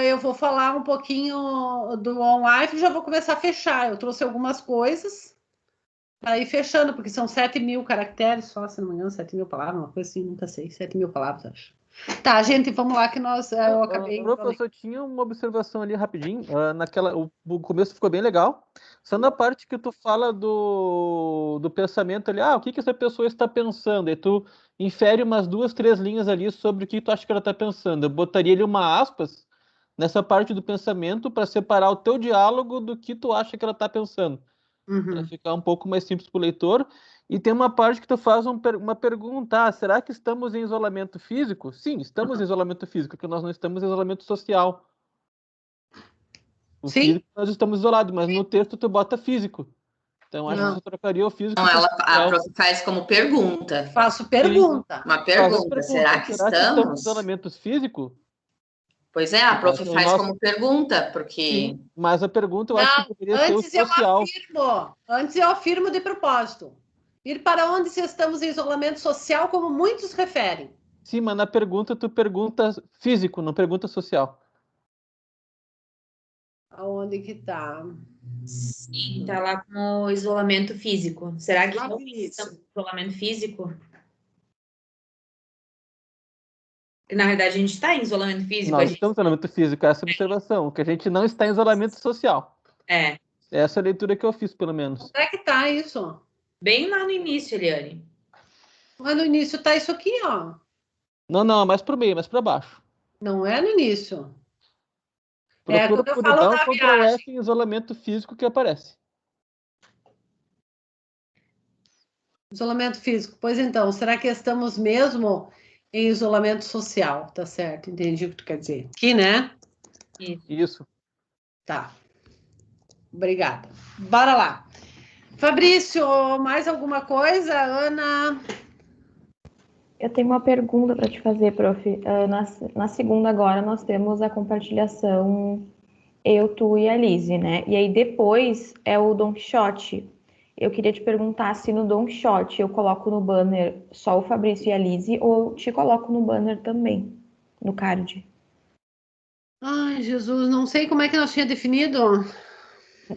eu vou falar um pouquinho do OnLive e já vou começar a fechar. Eu trouxe algumas coisas para ir fechando, porque são 7.000 caracteres só, se não me engano, 7.000 palavras, uma coisa assim, nunca sei, 7.000 palavras, acho. Tá, gente, vamos lá que eu acabei... Professor, tinha uma observação ali rapidinho, o começo ficou bem legal, só na parte que tu fala do pensamento ali, o que essa pessoa está pensando, e tu infere umas 2, 3 linhas ali sobre o que tu acha que ela está pensando. Eu botaria ali uma aspas nessa parte do pensamento para separar o teu diálogo do que tu acha que ela está pensando, para ficar um pouco mais simples para o leitor. E tem uma parte que tu faz uma pergunta, será que estamos em isolamento físico? Sim, estamos em isolamento físico, porque nós não estamos em isolamento social. O físico nós estamos isolados, mas no texto tu bota físico. Então acho que você trocaria o físico. Então a prof faz como pergunta. Faço pergunta. Sim, uma pergunta. Será que estamos em isolamento físico? Pois é, a prof faz como pergunta, porque... Sim, mas a pergunta eu acho que deveria ser o social. Antes eu afirmo de propósito. Ir para onde se estamos em isolamento social, como muitos referem. Sim, mas na pergunta tu pergunta físico, não pergunta social. Aonde que tá? Sim, tá lá com o isolamento físico. Será que não estamos em isolamento físico? Na verdade, a gente está em isolamento físico. Nós estamos em isolamento físico, essa é a observação, que a gente não está em isolamento social. Essa é a leitura que eu fiz, pelo menos. Onde é que tá isso? Bem lá no início, Eliane. Mas no início tá isso aqui, ó. Não, mais pro meio, mais para baixo. Não é no início. Procura por Down Ctrl F em isolamento físico que aparece. Isolamento físico. Pois então, será que estamos mesmo em isolamento social? Tá certo, entendi o que tu quer dizer. Aqui, né? Isso. Tá. Obrigada. Bora lá. Fabrício, mais alguma coisa? Ana? Eu tenho uma pergunta para te fazer, prof. Na segunda agora nós temos a compartilhação eu, tu e a Lise, né? E aí depois é o Don Quixote. Eu queria te perguntar se no Don Quixote eu coloco no banner só o Fabrício e a Lise ou eu te coloco no banner também, no card. Ai, Jesus, não sei como é que nós tinha definido.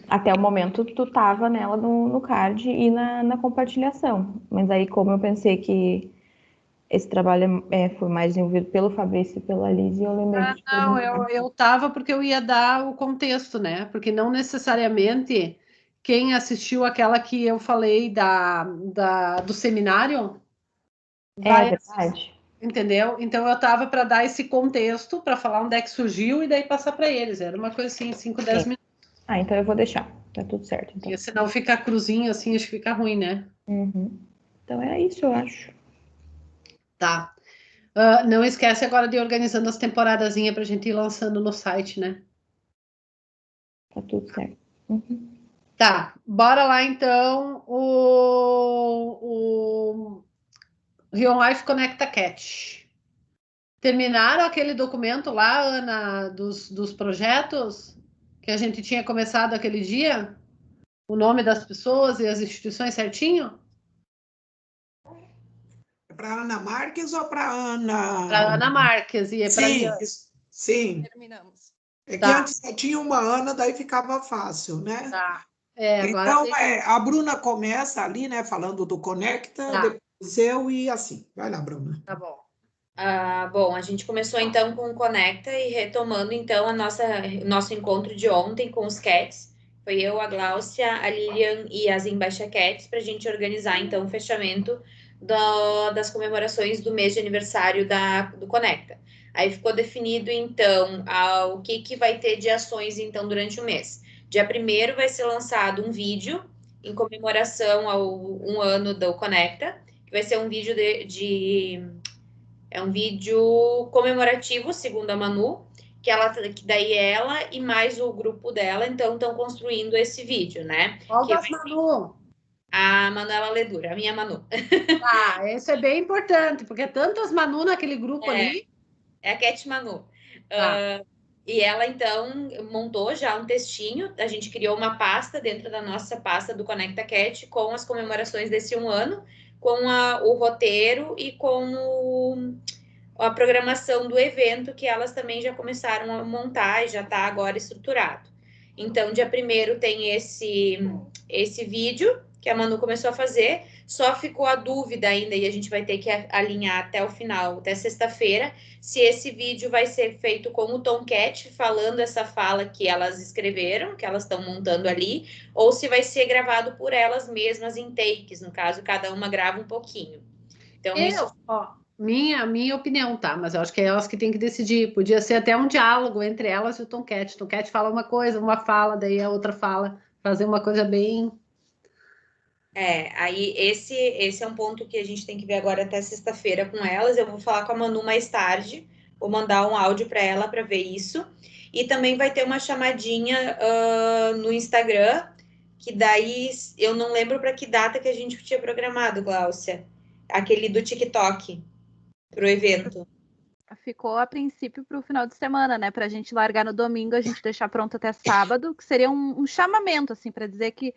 Até o momento tu tava nela no card e na compartilhação. Mas aí como eu pensei que esse trabalho foi mais desenvolvido pelo Fabrício e pela Lise, eu lembrei de Não, eu tava porque eu ia dar o contexto, né? Porque não necessariamente quem assistiu aquela que eu falei do seminário vai verdade. Entendeu? Então eu tava para dar esse contexto, para falar onde é que surgiu e daí passar para eles. Era uma coisa assim, 5, 10 minutos. Então eu vou deixar. Tá tudo certo. Então. Porque senão fica cruzinho assim, acho que fica ruim, né? Então é isso, eu acho. Tá. Não esquece agora de ir organizando as temporadazinhas pra gente ir lançando no site, né? Tá tudo certo. Tá, bora lá então. O Rio Life Conecta Cat. Terminaram aquele documento lá, Ana, dos projetos que a gente tinha começado aquele dia? O nome das pessoas e as instituições certinho? Para Ana Marques ou para Ana? Para Ana Marques e sim. Terminamos. É que antes só tinha uma Ana, daí ficava fácil, né? Tá. Então, a Bruna começa ali, né, falando do Conecta, depois eu e assim. Vai lá, Bruna. Tá bom. Bom, a gente começou então com o Conecta e retomando então o nosso encontro de ontem com os cats. Foi eu, a Gláucia, a Lilian e as Embaixada Cats para a gente organizar então o fechamento das comemorações do mês de aniversário do Conecta. Aí ficou definido então o que vai ter de ações então durante o mês. Dia 1º vai ser lançado um vídeo em comemoração ao 1 ano do Conecta, que vai ser um vídeo é um vídeo comemorativo, segundo a Manu, que daí ela e mais o grupo dela, então, estão construindo esse vídeo, né? Qual das Manu? A Manuela Ledura, a minha Manu. Ah, isso é bem importante, porque tantas Manu naquele grupo ali. É a Cat Manu. Ah. E ela, então, montou já um textinho. A gente criou uma pasta dentro da nossa pasta do Conecta Cat com as comemorações desse 1 ano, com o roteiro e com a programação do evento, que elas também já começaram a montar e já está agora estruturado. Então, dia 1º tem esse vídeo que a Manu começou a fazer, só ficou a dúvida ainda, e a gente vai ter que alinhar até o final, até sexta-feira, se esse vídeo vai ser feito com o Tomcat, falando essa fala que elas escreveram, que elas estão montando ali, ou se vai ser gravado por elas mesmas em takes, no caso, cada uma grava um pouquinho. Então, minha opinião, tá? Mas eu acho que é elas que têm que decidir. Podia ser até um diálogo entre elas e o Tomcat. O Tomcat fala uma coisa, uma fala, daí a outra fala. Fazer uma coisa bem... Aí esse é um ponto que a gente tem que ver agora até sexta-feira com elas. Eu vou falar com a Manu mais tarde, vou mandar um áudio para ela para ver isso. E também vai ter uma chamadinha no Instagram, que daí eu não lembro para que data que a gente tinha programado, Gláucia. Aquele do TikTok, pro evento. Ficou a princípio para o final de semana, né? Para a gente largar no domingo, a gente deixar pronto até sábado, que seria um chamamento, assim, para dizer que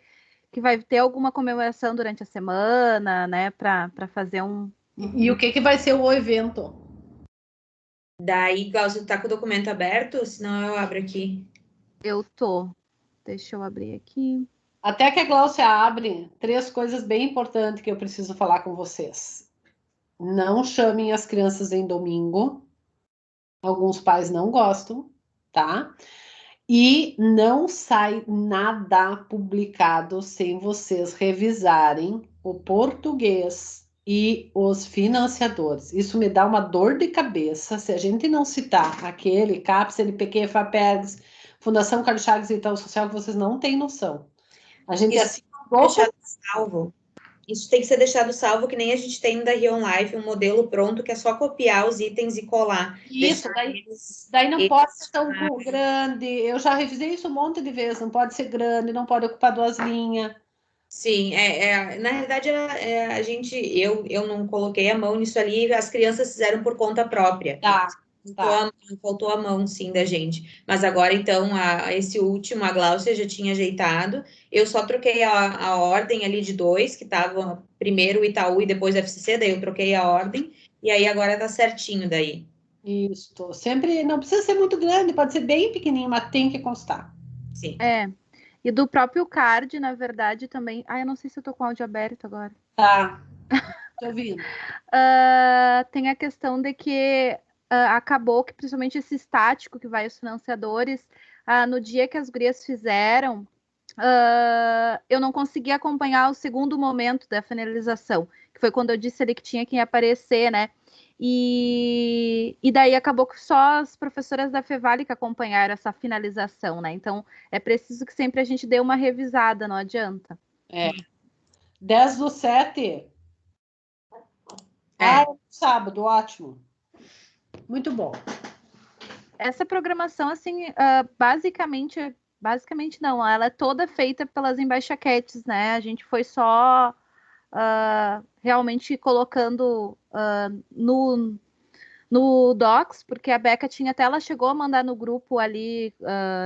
vai ter alguma comemoração durante a semana, né, para fazer um... E o que vai ser o evento? Daí, Glaucio, tá com o documento aberto? Senão eu abro aqui. Eu tô. Deixa eu abrir aqui. Até que a Glaucia abre, 3 coisas bem importantes que eu preciso falar com vocês. Não chamem as crianças em domingo. Alguns pais não gostam, tá? E não sai nada publicado sem vocês revisarem o português e os financiadores. Isso me dá uma dor de cabeça se a gente não citar aquele CAPES, LPq, FAPERGS, Fundação Carlos Chagas e Itaú Social, que vocês não têm noção. A gente Isso salvo. Isso tem que ser deixado salvo, que nem a gente tem da Rion Life, um modelo pronto que é só copiar os itens e colar. Isso, daí não pode ser tão grande. Eu já revisei isso um monte de vezes. Não pode ser grande, não pode ocupar 2 linhas. Sim, na realidade, eu não coloquei a mão nisso ali, as crianças fizeram por conta própria. Tá. Faltou a mão, sim, da gente. Mas agora, então, esse último, a Gláucia já tinha ajeitado. Eu só troquei a ordem ali de 2, que estavam primeiro o Itaú e depois o FCC, daí eu troquei a ordem. E aí, agora tá certinho daí. Isso. Sempre, não precisa ser muito grande, pode ser bem pequenininho, mas tem que constar. Sim. E do próprio card, na verdade, também... eu não sei se eu tô com o áudio aberto agora. Tá. Tô ouvindo. Tem a questão de que acabou que, principalmente esse estático que vai os financiadores, no dia que as gurias fizeram, eu não consegui acompanhar o segundo momento da finalização, que foi quando eu disse ali que tinha que aparecer, né? E daí acabou que só as professoras da Fevale que acompanharam essa finalização, né? Então, é preciso que sempre a gente dê uma revisada, não adianta. 10/7. Sábado, ótimo. Muito bom. Essa programação, assim, basicamente não, ela é toda feita pelas embaixaquetes, né? A gente foi só realmente colocando no Docs, porque a Beca ela chegou a mandar no grupo ali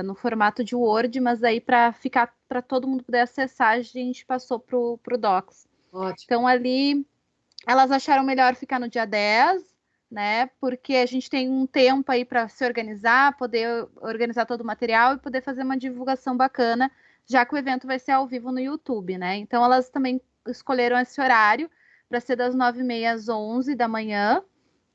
no formato de Word, mas aí para todo mundo poder acessar, a gente passou pro Docs. Ótimo. Então ali elas acharam melhor ficar no dia 10, né? Porque a gente tem um tempo aí para se organizar, poder organizar todo o material e poder fazer uma divulgação bacana, já que o evento vai ser ao vivo no YouTube, né? Então elas também escolheram esse horário para ser das 9h30 às 11 da manhã,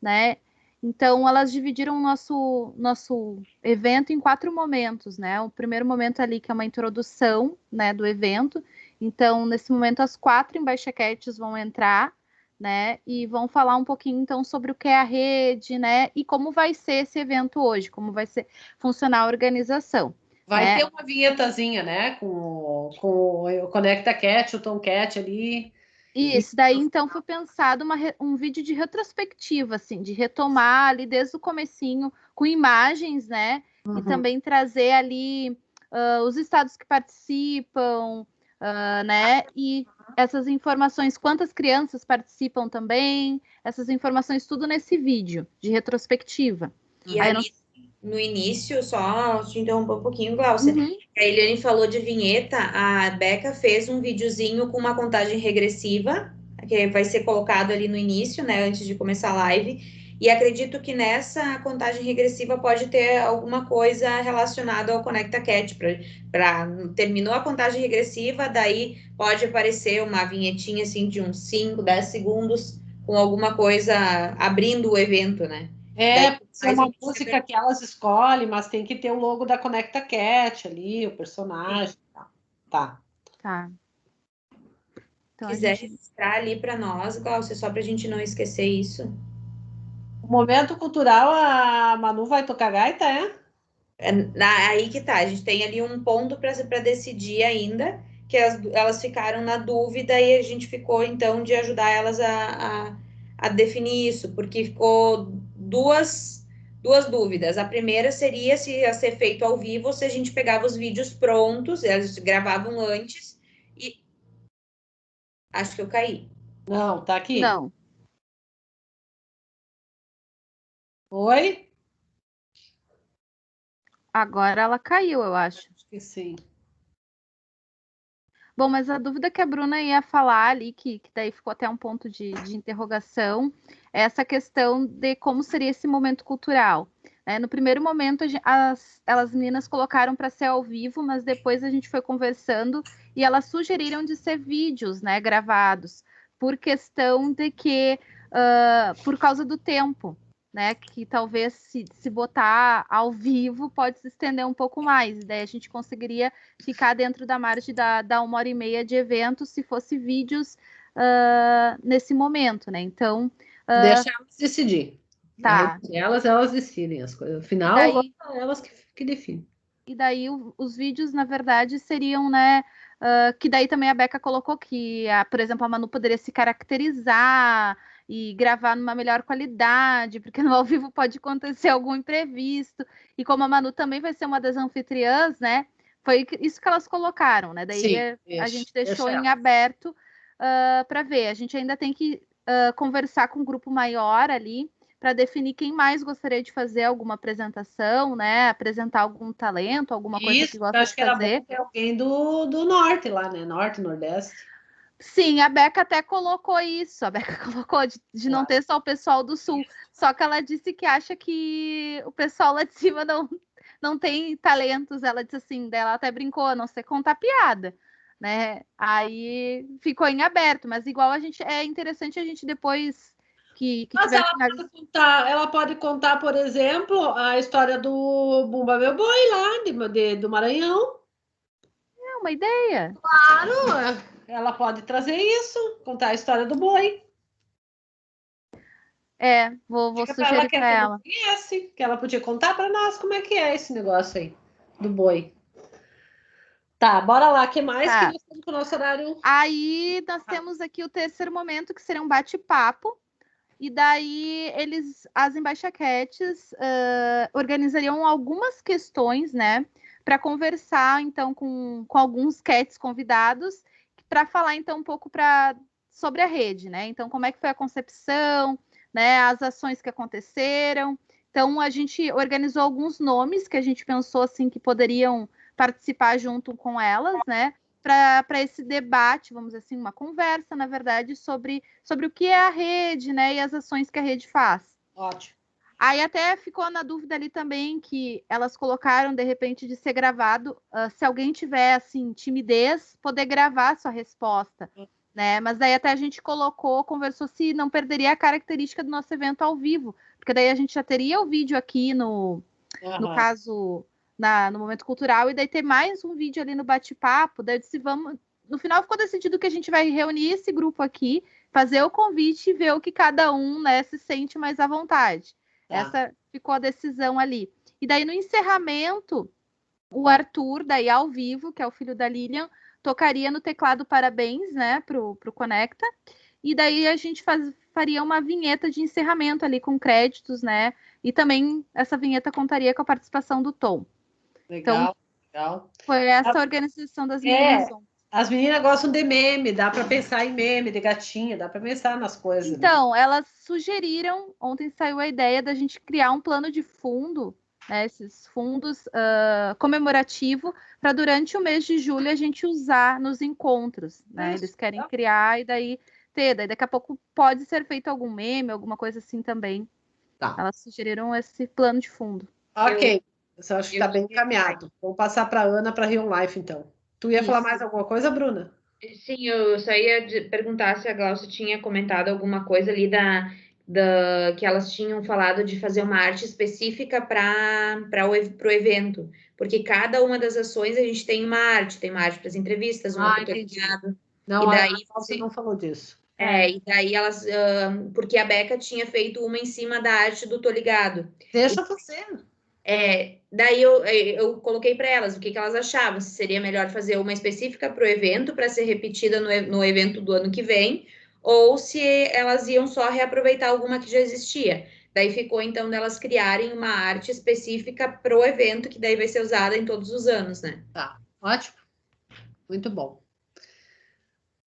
né? Então elas dividiram o nosso evento em 4 momentos, né? O primeiro momento ali que é uma introdução, né, do evento. Então nesse momento as 4 embaixaquetes vão entrar, né, e vão falar um pouquinho, então, sobre o que é a rede, né, e como vai ser esse evento hoje, como vai funcionar a organização. Vai ter uma vinhetazinha, né? Com o Conecta Cat, o Tomcat ali. Isso, daí então foi pensado um vídeo de retrospectiva, assim, de retomar ali desde o comecinho, com imagens, né? E também trazer ali os estados que participam, né? E essas informações, quantas crianças participam também, essas informações, tudo nesse vídeo de retrospectiva. E aí, no início, só te interromper um pouquinho, Glaucia, a Eliane falou de vinheta, a Beca fez um videozinho com uma contagem regressiva, que vai ser colocado ali no início, né, antes de começar a live, e acredito que nessa contagem regressiva pode ter alguma coisa relacionada ao Conecta Cat, terminou a contagem regressiva, daí pode aparecer uma vinhetinha, assim, de uns 5, 10 segundos, com alguma coisa abrindo o evento, né? Pode ser uma música que elas escolhem, mas tem que ter o logo da Conecta Cat ali, o personagem. Tá. Então, quiser registrar ali para nós, Glaucia, só para a gente não esquecer isso. O momento cultural, a Manu vai tocar gaita, é? Aí que tá, a gente tem ali um ponto para decidir ainda, que elas ficaram na dúvida e a gente ficou, então, de ajudar elas a definir isso, porque ficou duas dúvidas. A primeira seria se ia ser feito ao vivo ou se a gente pegava os vídeos prontos, elas gravavam antes e... Acho que eu caí. Não, tá aqui. Não. Oi? Agora ela caiu, eu acho. Acho que sim. Bom, mas a dúvida que a Bruna ia falar ali, que daí ficou até um ponto de interrogação, é essa questão de como seria esse momento cultural. No primeiro momento, as meninas colocaram para ser ao vivo, mas depois a gente foi conversando e elas sugeriram de ser vídeos, né, gravados, por questão de que, por causa do tempo, né, que talvez se botar ao vivo pode se estender um pouco mais, daí a gente conseguiria ficar dentro da margem da 1h30 de evento se fosse vídeos nesse momento, né? Então deixa elas decidir. Tá. Elas decidem as coisas. No final, daí, elas que definem. E daí os vídeos, na verdade, seriam, né? Que daí também a Beca colocou que, por exemplo, a Manu poderia se caracterizar e gravar numa melhor qualidade, porque no ao vivo pode acontecer algum imprevisto. E como a Manu também vai ser uma das anfitriãs, né? Foi isso que elas colocaram, né? Daí a gente deixou em aberto para ver. A gente ainda tem que conversar com um grupo maior ali para definir quem mais gostaria de fazer alguma apresentação, né? Apresentar algum talento, alguma coisa que gosta de fazer. Acho que era bom ter alguém do norte lá, né? Norte, Nordeste. Sim, a Beca até colocou isso. A Beca colocou de não ter só o pessoal do Sul. Só que ela disse que acha que o pessoal lá de cima não tem talentos. Ela disse assim, ela até brincou, a não ser contar piada, né? Aí ficou em aberto, mas igual é interessante a gente depois mas ela pode contar, por exemplo, a história do Bumba Meu Boi lá do Maranhão. É uma ideia. Claro, ela pode trazer isso, contar a história do boi. Vou sugerir para ela. Que ela podia contar para nós como é que é esse negócio aí do boi. Tá, bora lá, o que mais que nós temos com o nosso horário? Aí nós temos aqui o terceiro momento, que seria um bate-papo. E daí as embaixaquetes organizariam algumas questões, né, para conversar então com alguns cats convidados, para falar então um pouco sobre a rede, né? Então, como é que foi a concepção, né, as ações que aconteceram. Então, a gente organizou alguns nomes que a gente pensou assim que poderiam participar junto com elas, né? Para esse debate, vamos dizer assim, uma conversa, na verdade, sobre o que é a rede, né, e as ações que a rede faz. Ótimo. Aí até ficou na dúvida ali também que elas colocaram, de repente, de ser gravado, se alguém tiver, assim, timidez, poder gravar a sua resposta, né, mas daí até a gente conversou se não perderia a característica do nosso evento ao vivo, porque daí a gente já teria o vídeo aqui no caso... no momento cultural, e daí ter mais um vídeo ali no bate-papo, daí disse, no final ficou decidido que a gente vai reunir esse grupo aqui, fazer o convite e ver o que cada um, né, se sente mais à vontade. Essa ficou a decisão ali. E daí no encerramento, o Arthur, daí ao vivo, que é o filho da Lilian, tocaria no teclado parabéns, né, pro Conecta. E daí a gente faria uma vinheta de encerramento ali com créditos, né? E também essa vinheta contaria com a participação do Tom. Legal, então, legal. Foi essa a organização das meninas. As meninas gostam de meme, dá para pensar em meme, de gatinha, dá para pensar nas coisas. Então, elas sugeriram, ontem saiu a ideia da gente criar um plano de fundo, né, esses fundos comemorativo, para durante o mês de julho a gente usar nos encontros. Né? Eles querem criar e daí daqui a pouco pode ser feito algum meme, alguma coisa assim também. Tá. Elas sugeriram esse plano de fundo. Ok, eu acho que está bem encaminhado. Vou passar para a Ana para Rio Life, então. Tu ia falar mais alguma coisa, Bruna? Sim, eu só ia perguntar se a Glaucia tinha comentado alguma coisa ali que elas tinham falado de fazer uma arte específica para o evento, porque cada uma das ações a gente tem uma arte para as entrevistas, uma para o teclado. Não, e daí você não falou disso. E daí elas, porque a Beca tinha feito uma em cima da arte do Tô Ligado. Deixa você. Daí eu coloquei para elas o que elas achavam, se seria melhor fazer uma específica para o evento, para ser repetida no evento do ano que vem, ou se elas iam só reaproveitar alguma que já existia. Daí ficou, então, delas criarem uma arte específica para o evento, que daí vai ser usada em todos os anos, né? Tá, ótimo. Muito bom.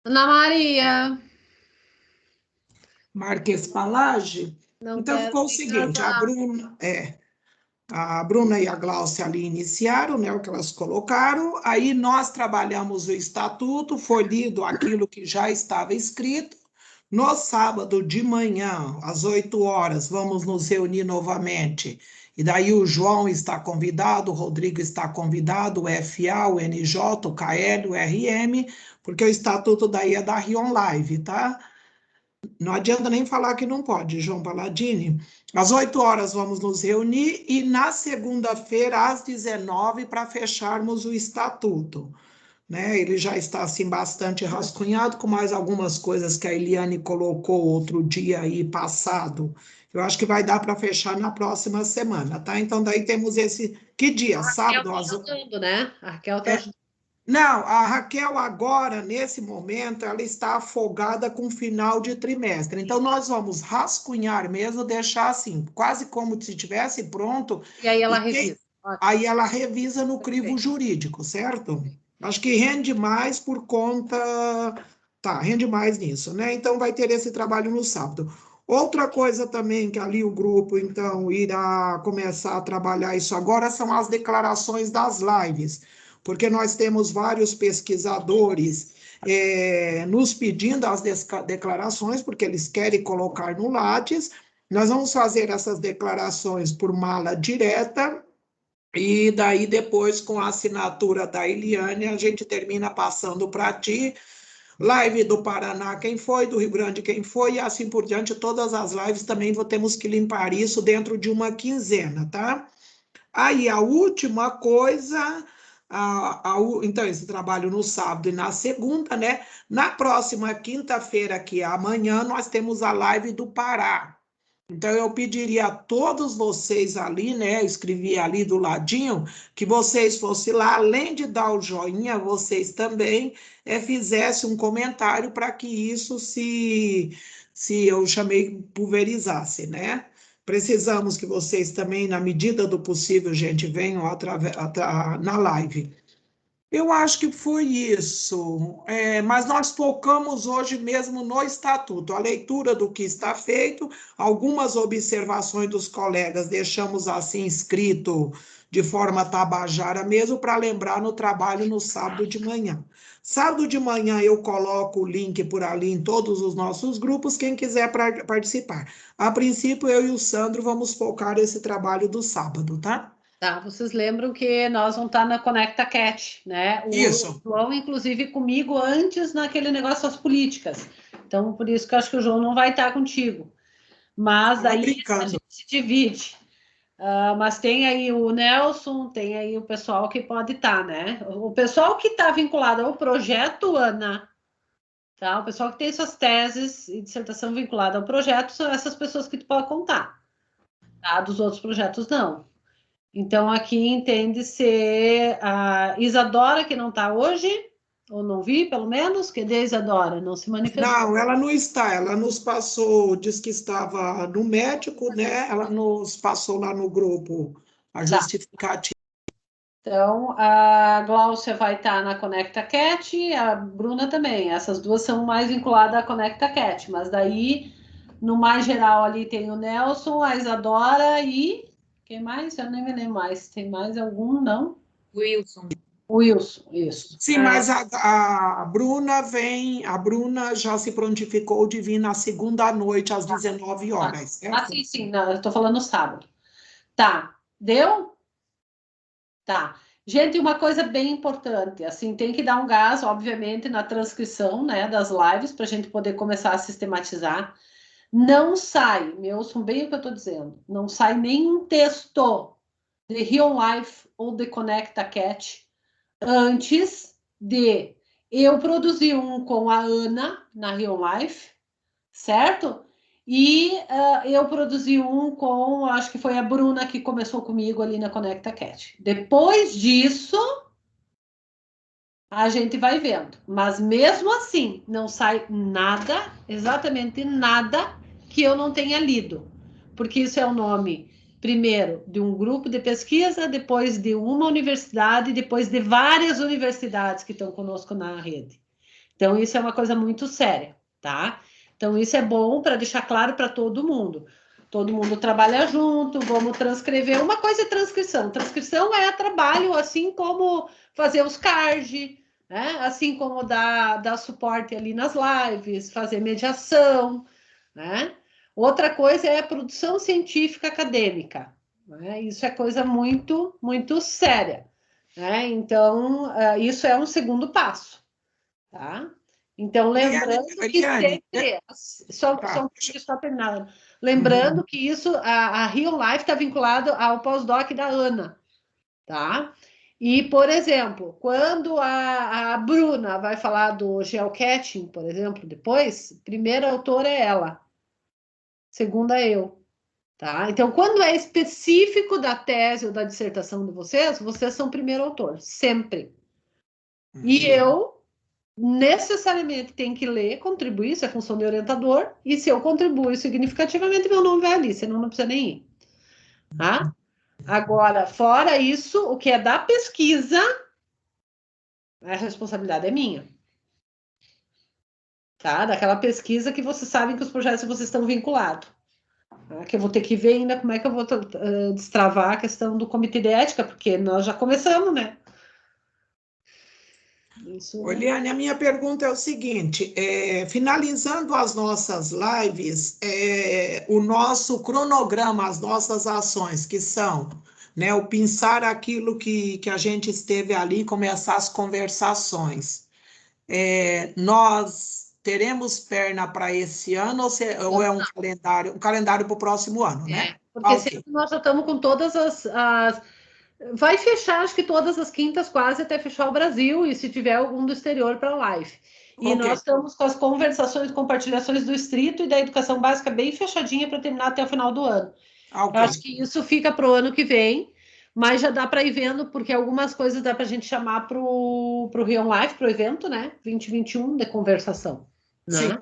Ana Maria. Marques Palage. Então, ficou o seguinte, a Bruna e a Glaucia ali iniciaram, né, o que elas colocaram, aí nós trabalhamos o estatuto, foi lido aquilo que já estava escrito. No sábado de manhã, às 8 horas, vamos nos reunir novamente. E daí o João está convidado, o Rodrigo está convidado, o FA, o NJ, o KL, o RM, porque o estatuto daí é da Rion Live, tá? Não adianta nem falar que não pode, João Palladini. Às 8 horas vamos nos reunir e na segunda-feira, às 19, para fecharmos o estatuto. Né? Ele já está assim bastante rascunhado, com mais algumas coisas que a Eliane colocou outro dia aí passado. Eu acho que vai dar para fechar na próxima semana, tá? Então, daí temos esse. Que dia? Sábado? A Raquel está ajudando, né? A Raquel está ajudando. Não, a Raquel agora, nesse momento, ela está afogada com final de trimestre. Então, nós vamos rascunhar mesmo, deixar assim, quase como se estivesse pronto. E aí ela revisa. Aí ela revisa no crivo jurídico, certo? Acho que rende mais por conta... Tá, rende mais nisso, né? Então, vai ter esse trabalho no sábado. Outra coisa também que ali o grupo, então, irá começar a trabalhar isso agora são as declarações das lives, porque nós temos vários pesquisadores nos pedindo as declarações, porque eles querem colocar no Lattes. Nós vamos fazer essas declarações por mala direta, e daí depois, com a assinatura da Eliane, a gente termina passando para ti. Live do Paraná, quem foi, do Rio Grande, quem foi, e assim por diante, todas as lives também temos que limpar isso dentro de uma quinzena, tá? Aí, a última coisa, então, esse trabalho no sábado e na segunda, né? Na próxima quinta-feira, que é amanhã, nós temos a live do Pará. Então, eu pediria a todos vocês ali, né? Eu escrevi ali do ladinho, que vocês fossem lá, além de dar o joinha, vocês também fizessem um comentário para que isso se eu chamei, pulverizasse, né? Precisamos que vocês também, na medida do possível, gente, venham na live. Eu acho que foi isso, mas nós focamos hoje mesmo no estatuto, a leitura do que está feito, algumas observações dos colegas, deixamos assim escrito de forma tabajara mesmo, para lembrar no trabalho no sábado de manhã. Sábado de manhã eu coloco o link por ali em todos os nossos grupos, quem quiser participar. A princípio, eu e o Sandro vamos focar esse trabalho do sábado, tá? Tá, vocês lembram que nós vamos estar na Conecta Cat, né? Isso. O João, inclusive, comigo antes naquele negócio das políticas. Então, por isso que eu acho que o João não vai estar contigo. Mas aí a gente se divide. Mas tem aí o Nelson, tem aí o pessoal que pode estar, né? O pessoal que está vinculado ao projeto, Ana, tá? O pessoal que tem suas teses e dissertação vinculada ao projeto são essas pessoas que tu pode contar. Tá? Dos outros projetos, não. Então, aqui entende ser a Isadora, que não está hoje, ou não vi, pelo menos. Cadê a Isadora? Não se manifestou. Não, ela não está. Ela nos passou, disse que estava no médico, né? Ela nos passou lá no grupo a justificativa. Então, a Gláucia vai estar na Conecta Cat, a Bruna também. Essas duas são mais vinculadas à Conecta Cat, mas daí, no mais geral, ali tem o Nelson, a Isadora e... Quem mais? Eu nem me lembro mais. Tem mais algum? Não? Wilson. Wilson, isso. Sim, mas a Bruna vem, a Bruna já se prontificou de vir na segunda noite, às 19 horas, certo? Sim. Não, eu estou falando sábado. Tá. Deu? Tá. Gente, uma coisa bem importante, assim, tem que dar um gás, obviamente, na transcrição, né, das lives, para a gente poder começar a sistematizar. Não sai, me ouçam bem o que eu estou dizendo, não sai nenhum texto de Real Life ou de Conecta Cat antes de eu produzir um com a Ana na Real Life, certo? E eu produzi um com, acho que foi a Bruna que começou comigo ali na Conecta Cat. Depois disso, a gente vai vendo. Mas mesmo assim, não sai nada, exatamente nada, que eu não tenha lido. Porque isso é o nome, primeiro, de um grupo de pesquisa, depois de uma universidade, depois de várias universidades que estão conosco na rede. Então, isso é uma coisa muito séria, tá? Então, isso é bom para deixar claro para todo mundo. Todo mundo trabalha junto, vamos transcrever. Uma coisa é transcrição. Transcrição é trabalho, assim como fazer os cards, né? Assim como dar suporte ali nas lives, fazer mediação, né? Outra coisa é a produção científica acadêmica, né? Isso é coisa muito, muito séria, né? Então, isso é um segundo passo, tá? Então, lembrando que sempre... Só terminando. Lembrando que isso, a Real Life está vinculado ao pós-doc da Ana, tá? E, por exemplo, quando a Bruna vai falar do geocaching, por exemplo, depois, primeira autora é ela, segunda eu, tá? Então, quando é específico da tese ou da dissertação de vocês são primeiro autor, sempre. E eu necessariamente tenho que ler, contribuir, isso é função de orientador, e se eu contribuo significativamente, meu nome vai ali, senão não precisa nem ir. Tá? Agora, fora isso, o que é da pesquisa, a responsabilidade é minha. Tá? Daquela pesquisa que vocês sabem que os projetos vocês estão vinculados. Tá? Que eu vou ter que ver ainda como é que eu vou destravar a questão do comitê de ética, porque nós já começamos, né? Oliane, a minha pergunta é o seguinte, finalizando as nossas lives, o nosso cronograma, as nossas ações, que são, né, o pensar aquilo que a gente esteve ali, começar as conversações. Nós teremos perna para esse ano ou é um calendário para o próximo ano, né? Porque sempre nós já estamos com todas as... Vai fechar, acho que todas as quintas, quase até fechar o Brasil, e se tiver algum do exterior para live. E nós estamos com as conversações, compartilhações do Estrito e da Educação Básica bem fechadinha para terminar até o final do ano. Eu acho que isso fica para o ano que vem, mas já dá para ir vendo, porque algumas coisas dá para a gente chamar para o Rio Live, para o evento, né? 2021 de conversação. Né? Sim.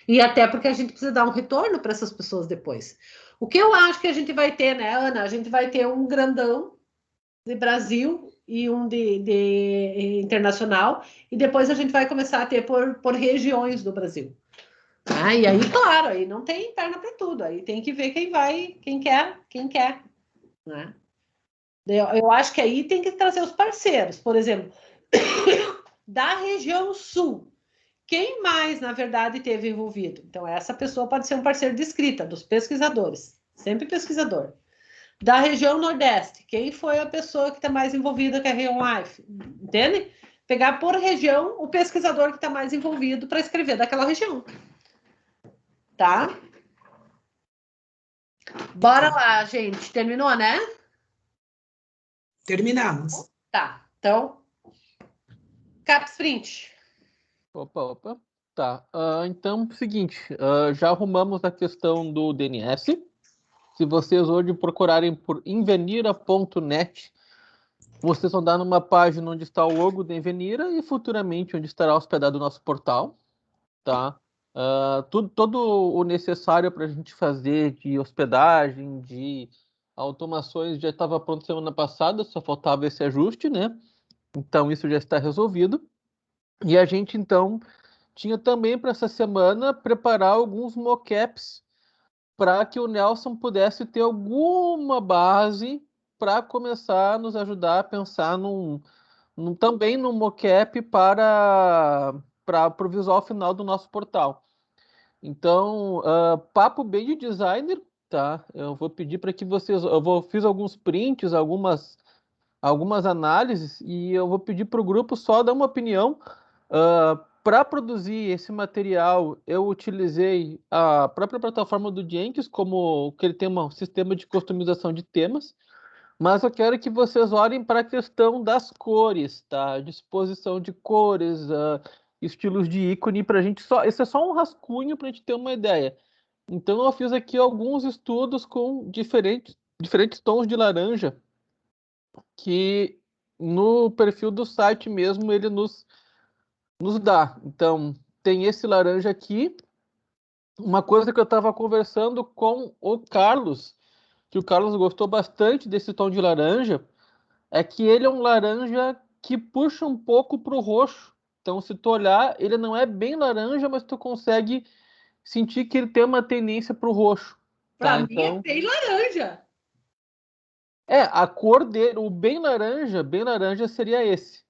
E até porque a gente precisa dar um retorno para essas pessoas depois. O que eu acho que a gente vai ter, né, Ana? A gente vai ter um grandão de Brasil e um de internacional, e depois a gente vai começar a ter por regiões do Brasil. E aí, claro, aí não tem perna para tudo, aí tem que ver quem vai, quem quer. Né? Eu acho que aí tem que trazer os parceiros, por exemplo, da região sul. Quem mais, na verdade, teve envolvido? Então, essa pessoa pode ser um parceiro de escrita, dos pesquisadores, sempre pesquisador. Da região Nordeste, quem foi a pessoa que está mais envolvida com a Real Life? Entende? Pegar por região o pesquisador que está mais envolvido para escrever daquela região. Tá? Bora lá, gente. Terminou, né? Terminamos. Tá. Então, Capsprint. Opa. Tá. Então, seguinte, já arrumamos a questão do DNS. Se vocês hoje procurarem por invenira.net, vocês vão dar numa página onde está o logo da Invenira e futuramente onde estará hospedado o nosso portal, tá? Todo o necessário para a gente fazer de hospedagem, de automações já estava pronto semana passada, só faltava esse ajuste, né? Então isso já está resolvido. E a gente então tinha também para essa semana preparar alguns mockups para que o Nelson pudesse ter alguma base para começar a nos ajudar a pensar também num mockup para o visual final do nosso portal. Então, papo bem de designer, tá? Eu vou pedir para que vocês... fiz alguns prints, algumas análises, e eu vou pedir para o grupo só dar uma opinião. Para produzir esse material, eu utilizei a própria plataforma do Jenkins, como que ele tem um sistema de customização de temas, mas eu quero que vocês olhem para a questão das cores, tá? Disposição de cores, estilos de ícone, para a gente só... Esse é só um rascunho para a gente ter uma ideia. Então eu fiz aqui alguns estudos com diferentes tons de laranja, que no perfil do site mesmo ele nos dá. Então, tem esse laranja aqui. Uma coisa que eu estava conversando com o Carlos, que o Carlos gostou bastante desse tom de laranja, é que ele é um laranja que puxa um pouco para o roxo. Então, se tu olhar, ele não é bem laranja, mas tu consegue sentir que ele tem uma tendência para o roxo. Para tá? mim é bem laranja. A cor dele, o bem laranja seria esse.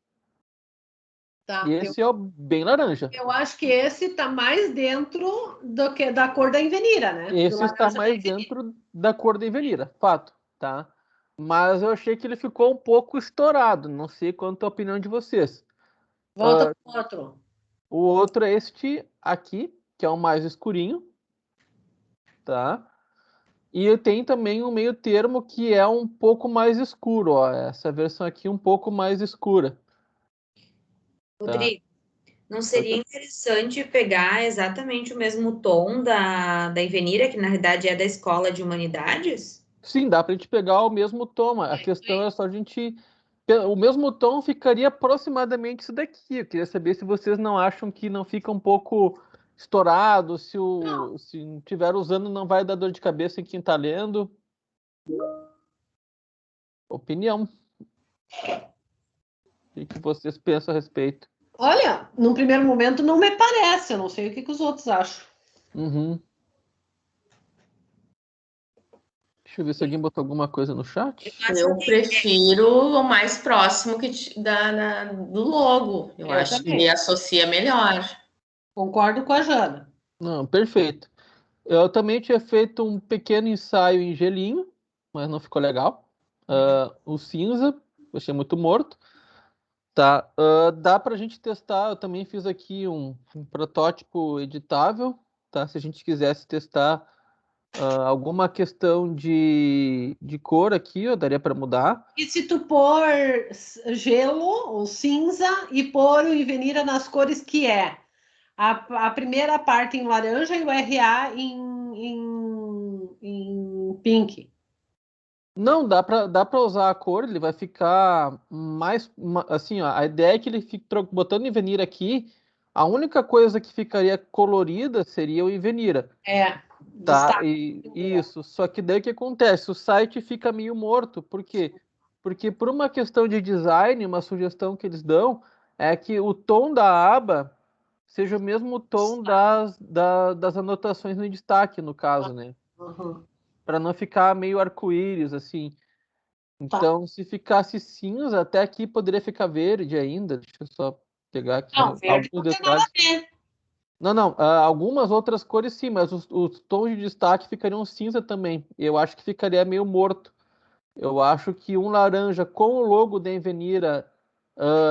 Tá, E esse é o bem laranja. Eu acho que esse está mais dentro do que da cor da Invenira, né? Esse está mais dentro da cor da Invenira, fato, tá? Mas eu achei que ele ficou um pouco estourado. Não sei quanto é a opinião de vocês. Volta pro outro. O outro é este aqui, que é o mais escurinho, tá? E tem também um meio termo que é um pouco mais escuro, ó. Essa versão aqui um pouco mais escura. Rodrigo, não seria interessante pegar exatamente o mesmo tom da Invenira, que na realidade é da Escola de Humanidades? Sim, dá para a gente pegar o mesmo tom. A questão é só a gente... O mesmo tom ficaria aproximadamente isso daqui. Eu queria saber se vocês não acham que não fica um pouco estourado, se estiver usando não vai dar dor de cabeça em quem está lendo. Opinião. O que vocês pensam a respeito? Olha, num primeiro momento não me parece. Eu não sei o que os outros acham. Uhum. Deixa eu ver se alguém botou alguma coisa no chat. Eu prefiro o mais próximo do logo. Eu acho também. que associa melhor. Concordo com a Jana. Não, perfeito. Eu também tinha feito um pequeno ensaio em gelinho, mas não ficou legal. O cinza, eu achei muito morto. Tá, dá para a gente testar. Eu também fiz aqui um protótipo editável, tá? Se a gente quisesse testar alguma questão de cor aqui, daria para mudar. E se tu pôr gelo ou cinza e pôr o Invenira nas cores que é? A primeira parte em laranja e o RA em pink. Não, dá para usar a cor, ele vai ficar mais... Assim, ó, a ideia é que ele fique botando Invenira aqui, a única coisa que ficaria colorida seria o Invenira. Tá, isso. Só que daí o que acontece? O site fica meio morto. Por quê? Porque por uma questão de design, uma sugestão que eles dão é que o tom da aba seja o mesmo tom das anotações no destaque, no caso, né? Uhum. Para não ficar meio arco-íris, assim. Então, se ficasse cinza, até aqui poderia ficar verde ainda. Deixa eu só pegar aqui verde alguns detalhes. Não, algumas outras cores sim, mas os tons de destaque ficariam cinza também. Eu acho que ficaria meio morto. Eu acho que um laranja com o logo da Invenira,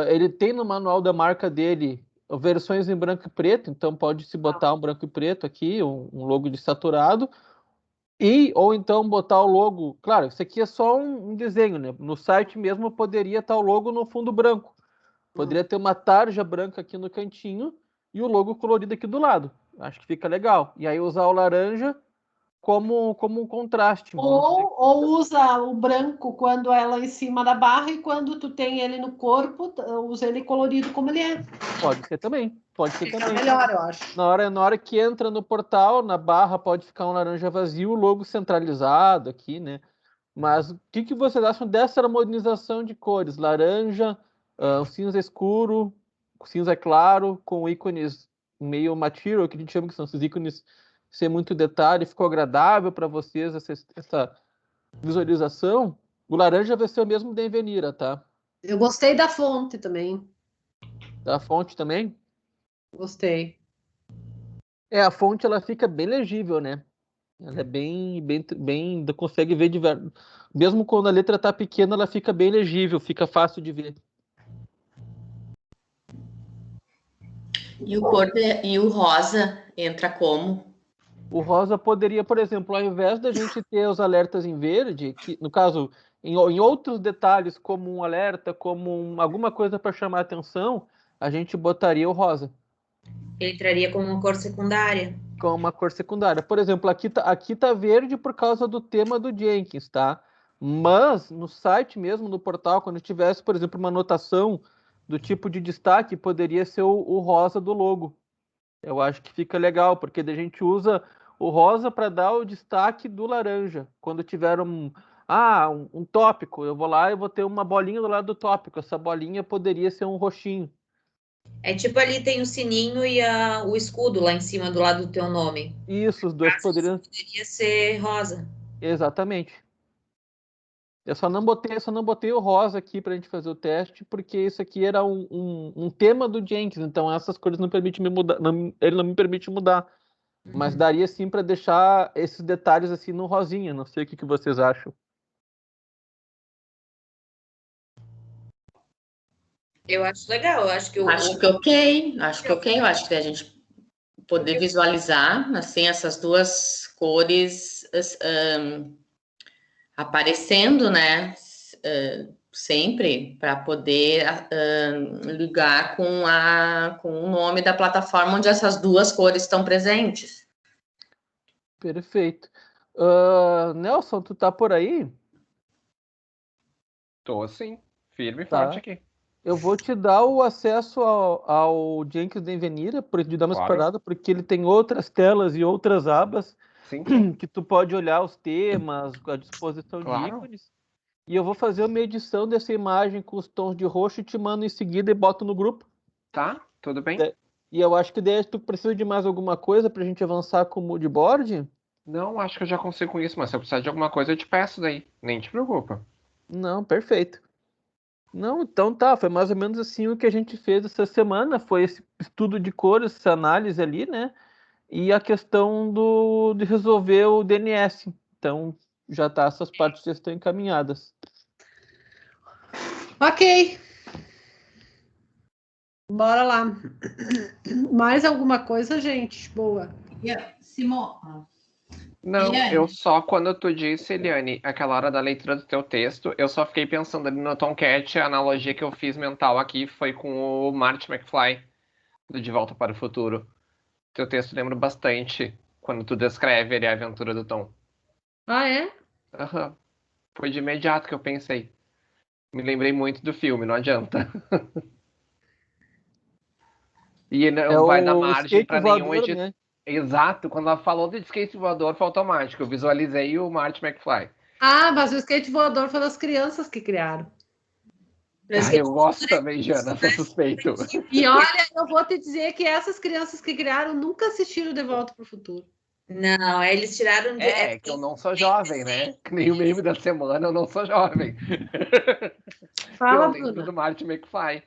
ele tem no manual da marca dele versões em branco e preto, então pode se botar um branco e preto aqui, um logo de saturado, ou então botar o logo... Claro, isso aqui é só um desenho, né? No site mesmo poderia estar o logo no fundo branco. Poderia ter uma tarja branca aqui no cantinho e o logo colorido aqui do lado. Acho que fica legal. E aí usar o laranja como um contraste. Ou usa o branco quando ela em cima da barra e quando tu tem ele no corpo, usa ele colorido como ele é. Pode ser também. Fica melhor, eu acho. Na hora que entra no portal, na barra pode ficar um laranja vazio, o logo centralizado aqui, né? Mas o que vocês acham dessa harmonização de cores? Laranja, cinza escuro, cinza claro, com ícones meio material, que a gente chama que são esses ícones sem muito detalhe. Ficou agradável para vocês essa visualização? O laranja vai ser o mesmo da Envenira, tá? Eu gostei da fonte também. Da fonte também? Gostei. A fonte ela fica bem legível, né? Ela é bem, consegue ver mesmo quando a letra tá pequena, ela fica bem legível, fica fácil de ver. E o rosa entra como? O rosa poderia, por exemplo, ao invés da gente ter os alertas em verde, que no caso, em outros detalhes, como um alerta, como alguma coisa para chamar a atenção, a gente botaria o rosa. Ele traria como uma cor secundária. Com uma cor secundária. Por exemplo, aqui tá verde por causa do tema do Jenkins, tá? Mas no site mesmo, no portal, quando tivesse, por exemplo, uma anotação do tipo de destaque, poderia ser o rosa do logo. Eu acho que fica legal, porque a gente usa o rosa para dar o destaque do laranja. Quando tiver um tópico, eu vou lá e vou ter uma bolinha do lado do tópico. Essa bolinha poderia ser um roxinho. É tipo ali tem o sininho e o escudo lá em cima do lado do teu nome. Isso, os dois poderiam... Poderia ser rosa. Exatamente. Eu só não botei o rosa aqui para a gente fazer o teste, porque isso aqui era um tema do Jenkins, então essas cores não permitem me mudar, ele não me permite mudar. Mas daria sim para deixar esses detalhes assim no rosinha. Não sei o que vocês acham. Eu acho legal, eu acho que Acho que ok, eu acho que a gente poder visualizar assim essas duas cores aparecendo, né, sempre para poder ligar com o nome da plataforma onde essas duas cores estão presentes. Perfeito. Nelson, tu tá por aí? Tô sim, firme e Tá. forte aqui. Eu vou te dar o acesso ao Jenkins da Envenira, para te dar uma esperada, porque ele tem outras telas e outras abas que tu pode olhar os temas, a disposição de ícones. E eu vou fazer uma edição dessa imagem com os tons de roxo e te mando em seguida e boto no grupo. Tá, tudo bem. E eu acho que daí tu precisa de mais alguma coisa pra gente avançar com o moodboard? Não, acho que eu já consigo com isso, mas se eu precisar de alguma coisa eu te peço daí. Nem te preocupa. Não, perfeito. Não, então tá, foi mais ou menos assim o que a gente fez essa semana, foi esse estudo de cores, essa análise ali, né? E a questão de resolver o DNS. Então, já tá, essas partes já estão encaminhadas. Ok. Bora lá. Mais alguma coisa, gente? Boa. Simone. Não, Eliane. eu só, quando tu disse, Eliane, aquela hora da leitura do teu texto, eu só fiquei pensando ali no Tomcat, a analogia que eu fiz mental aqui foi com o Marty McFly, do De Volta para o Futuro. Teu texto lembra bastante quando tu descreve ali a aventura do Tom. Ah, é? Aham. Foi de imediato que eu pensei. Me lembrei muito do filme, não adianta. E não vai dar margem para nenhum editor. Né? Exato, quando ela falou de skate voador, foi automático. Eu visualizei o Marty McFly. Ah, mas o skate voador foi das crianças que criaram. Eu gosto também, Jana, sou suspeito. E olha, eu vou te dizer que essas crianças que criaram nunca assistiram De Volta para o Futuro. Não, eles tiraram... que eu não sou jovem, né? Que nem o meme da semana, eu não sou jovem. Fala, eu lembro do Marty McFly.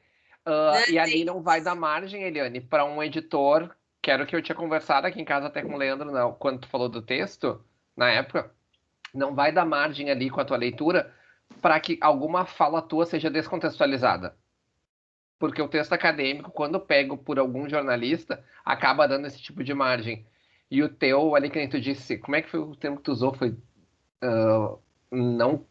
E ali não vai dar margem, Eliane, para um editor... Quero que eu tinha conversado aqui em casa até com o Leandro, não, quando tu falou do texto, na época, não vai dar margem ali com a tua leitura para que alguma fala tua seja descontextualizada. Porque o texto acadêmico, quando pego por algum jornalista, acaba dando esse tipo de margem. E o teu, ali que nem tu disse, como é que foi o termo que tu usou? Foi não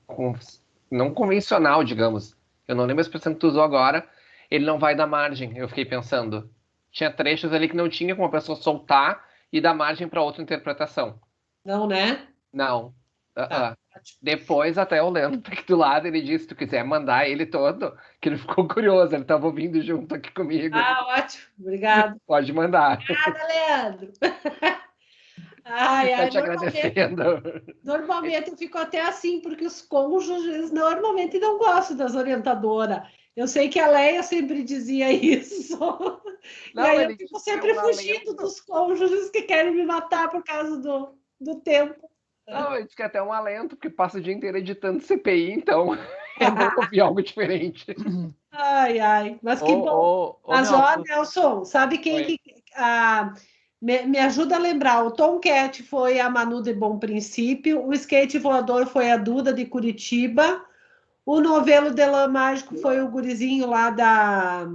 convencional, digamos. Eu não lembro a expressão que tu usou agora. Ele não vai dar margem, eu fiquei pensando. Tinha trechos ali que não tinha como a pessoa soltar e dar margem para outra interpretação. Não, né? Não. Tá. Depois, até o Leandro tá aqui do lado, ele disse: se tu quiser mandar ele todo, que ele ficou curioso, ele tava ouvindo junto aqui comigo. Ótimo. Obrigado. Pode mandar. Obrigada, Leandro. Tá te agradecendo. Normalmente eu fico até assim, porque os cônjuges normalmente não gostam das orientadoras. Eu sei que a Leia sempre dizia isso. Não, e aí ele eu fico disse sempre que é um fugindo alento. dos cônjuges que querem me matar por causa do tempo. Não, ele disse que é até um alento, porque passa o dia inteiro editando CPI, então é bom ouvir algo diferente. Ai, ai, mas que bom. Mas, ó, Nelson, sabe quem que me ajuda a lembrar? O Tomcat foi a Manu de Bom Princípio, o skate voador foi a Duda de Curitiba, o novelo de lã mágico foi o gurizinho lá da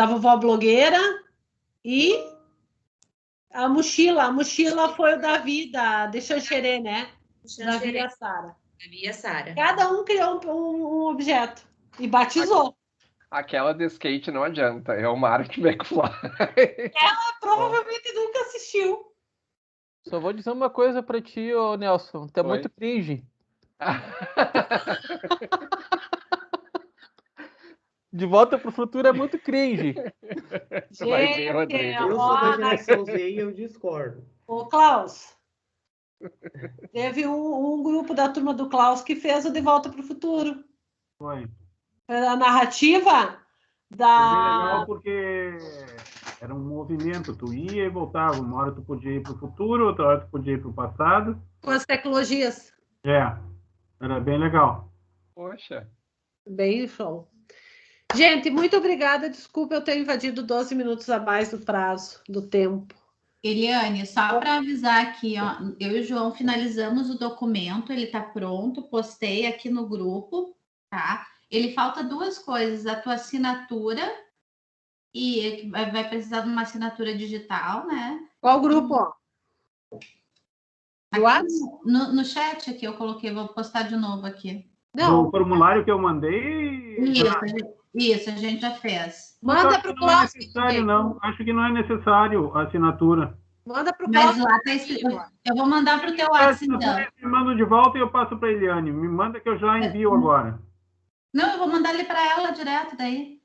vovó blogueira, e a mochila foi o Davi, de Xanxerê, né? Davi e a Sara. Davi e a Sara. Cada um criou um objeto e batizou. Aquela de skate não adianta, é o Mark McFly. Ela provavelmente nunca assistiu. Só vou dizer uma coisa pra ti, ô Nelson. Tu é muito cringe. De Volta pro Futuro é muito cringe. Vai ver, Rodrigo. Eu sou da geração Z e eu discordo. Ô, Klaus, teve um grupo da turma do Klaus que fez o De Volta pro Futuro. Foi. A narrativa Foi bem legal porque era um movimento. Tu ia e voltava. Uma hora tu podia ir pro futuro, outra hora tu podia ir pro passado. Com as tecnologias. Era bem legal. Poxa. Bem show. Gente, muito obrigada. Desculpa eu ter invadido 12 minutos a mais do prazo, do tempo. Eliane, só para avisar aqui, ó, eu e o João finalizamos o documento, ele está pronto, postei aqui no grupo, tá? Ele falta duas coisas, a tua assinatura, e vai precisar de uma assinatura digital, né? Qual grupo? Do WhatsApp? No chat aqui eu coloquei, vou postar de novo aqui. Não. O formulário que eu mandei... Isso, a gente já fez. Manda para o Não é necessário, não. Acho que não é necessário a assinatura. Manda para o Mas lá tá escrito. Eu vou mandar para o teu WhatsApp, então. Eu mando de volta e eu passo para a Eliane. Me manda que eu já envio agora. Não, eu vou mandar ali para ela direto daí.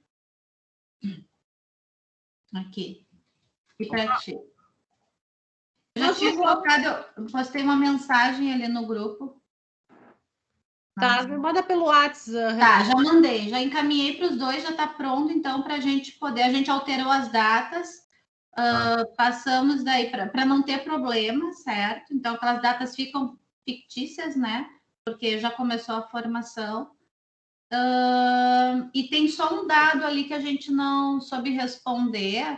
Aqui. E para ti. Eu já tinha colocado, eu postei uma mensagem ali no grupo. Tá, me manda pelo WhatsApp. Tá, já mandei, já encaminhei para os dois, já está pronto, então, para a gente poder. A gente alterou as datas, passamos daí para não ter problema, certo? Então, aquelas datas ficam fictícias, né? Porque já começou a formação. E tem só um dado ali que a gente não soube responder.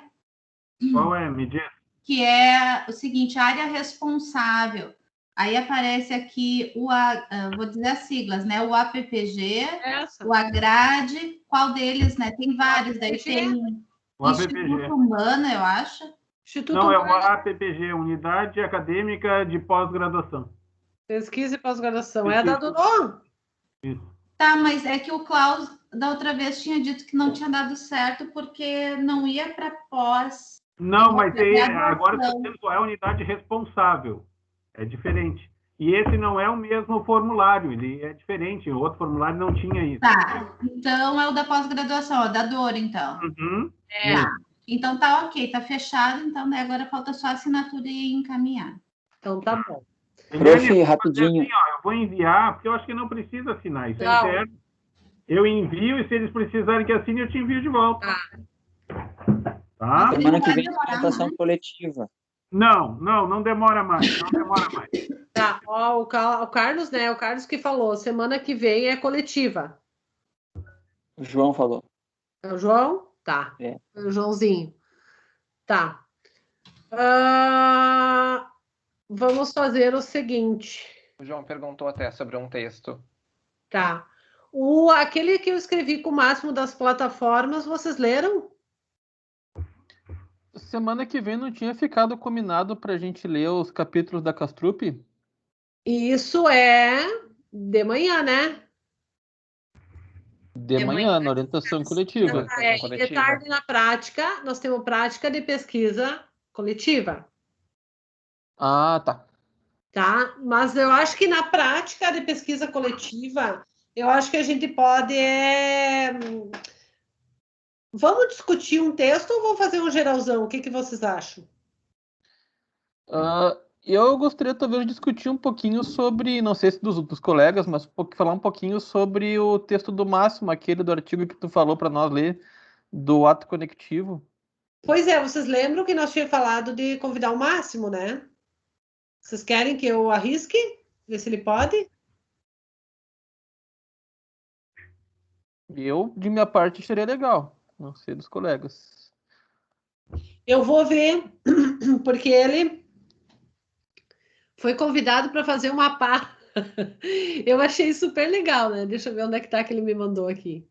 Qual é? Me diz. Que é o seguinte, área responsável. Aí aparece aqui vou dizer as siglas, né? O APPG, o AGRADE, qual deles, né? Tem vários, daí tem o Instituto Umbana, eu acho. Não, é o APPG, Unidade Acadêmica de Pós-Graduação. Pesquisa e pós-graduação. É a da Dunon? Isso. Tá, mas é que o Klaus, da outra vez, tinha dito que não tinha dado certo porque não ia para pós. Não, mas agora está dizendo qual é a unidade responsável. É diferente. E esse não é o mesmo formulário, ele é diferente. O outro formulário não tinha isso. Tá, então é o da pós-graduação, da Dor, então. Uhum. Tá. Então tá ok, tá fechado, então daí agora falta só a assinatura e encaminhar. Então tá bom. Prof, rapidinho. Assim, ó, eu vou enviar, porque eu acho que não precisa assinar. Isso é interno. Eu envio e se eles precisarem que assine, eu te envio de volta. Tá? Semana que vem, apresentação coletiva. Não demora mais. Não demora mais. Tá, ó, o Carlos, né? O Carlos que falou, semana que vem é coletiva. O João falou. É o João? Tá. É. O Joãozinho. Tá. Vamos fazer o seguinte. O João perguntou até sobre um texto. Tá. Aquele que eu escrevi com o máximo das plataformas, vocês leram? Semana que vem não tinha ficado combinado para a gente ler os capítulos da Castrupe? Isso é de manhã, né? De manhã, na orientação coletiva. De tarde na prática, nós temos prática de pesquisa coletiva. Ah, tá. Tá? Mas eu acho que na prática de pesquisa coletiva, eu acho que a gente pode. Vamos discutir um texto ou vamos fazer um geralzão? O que vocês acham? Eu gostaria talvez de discutir um pouquinho sobre, não sei se dos colegas, mas falar um pouquinho sobre o texto do Máximo, aquele do artigo que tu falou para nós ler, do ato conectivo. Pois é, vocês lembram que nós tínhamos falado de convidar o Máximo, né? Vocês querem que eu arrisque? Ver se ele pode? Eu, de minha parte, acharia legal. Não sei dos colegas. Eu vou ver, porque ele foi convidado para fazer uma pá. Eu achei super legal, né? Deixa eu ver onde é que tá que ele me mandou aqui.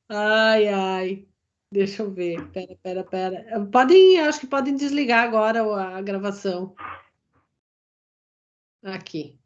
Ai, ai. Deixa eu ver. Pera. Acho que podem desligar agora a gravação. Aqui.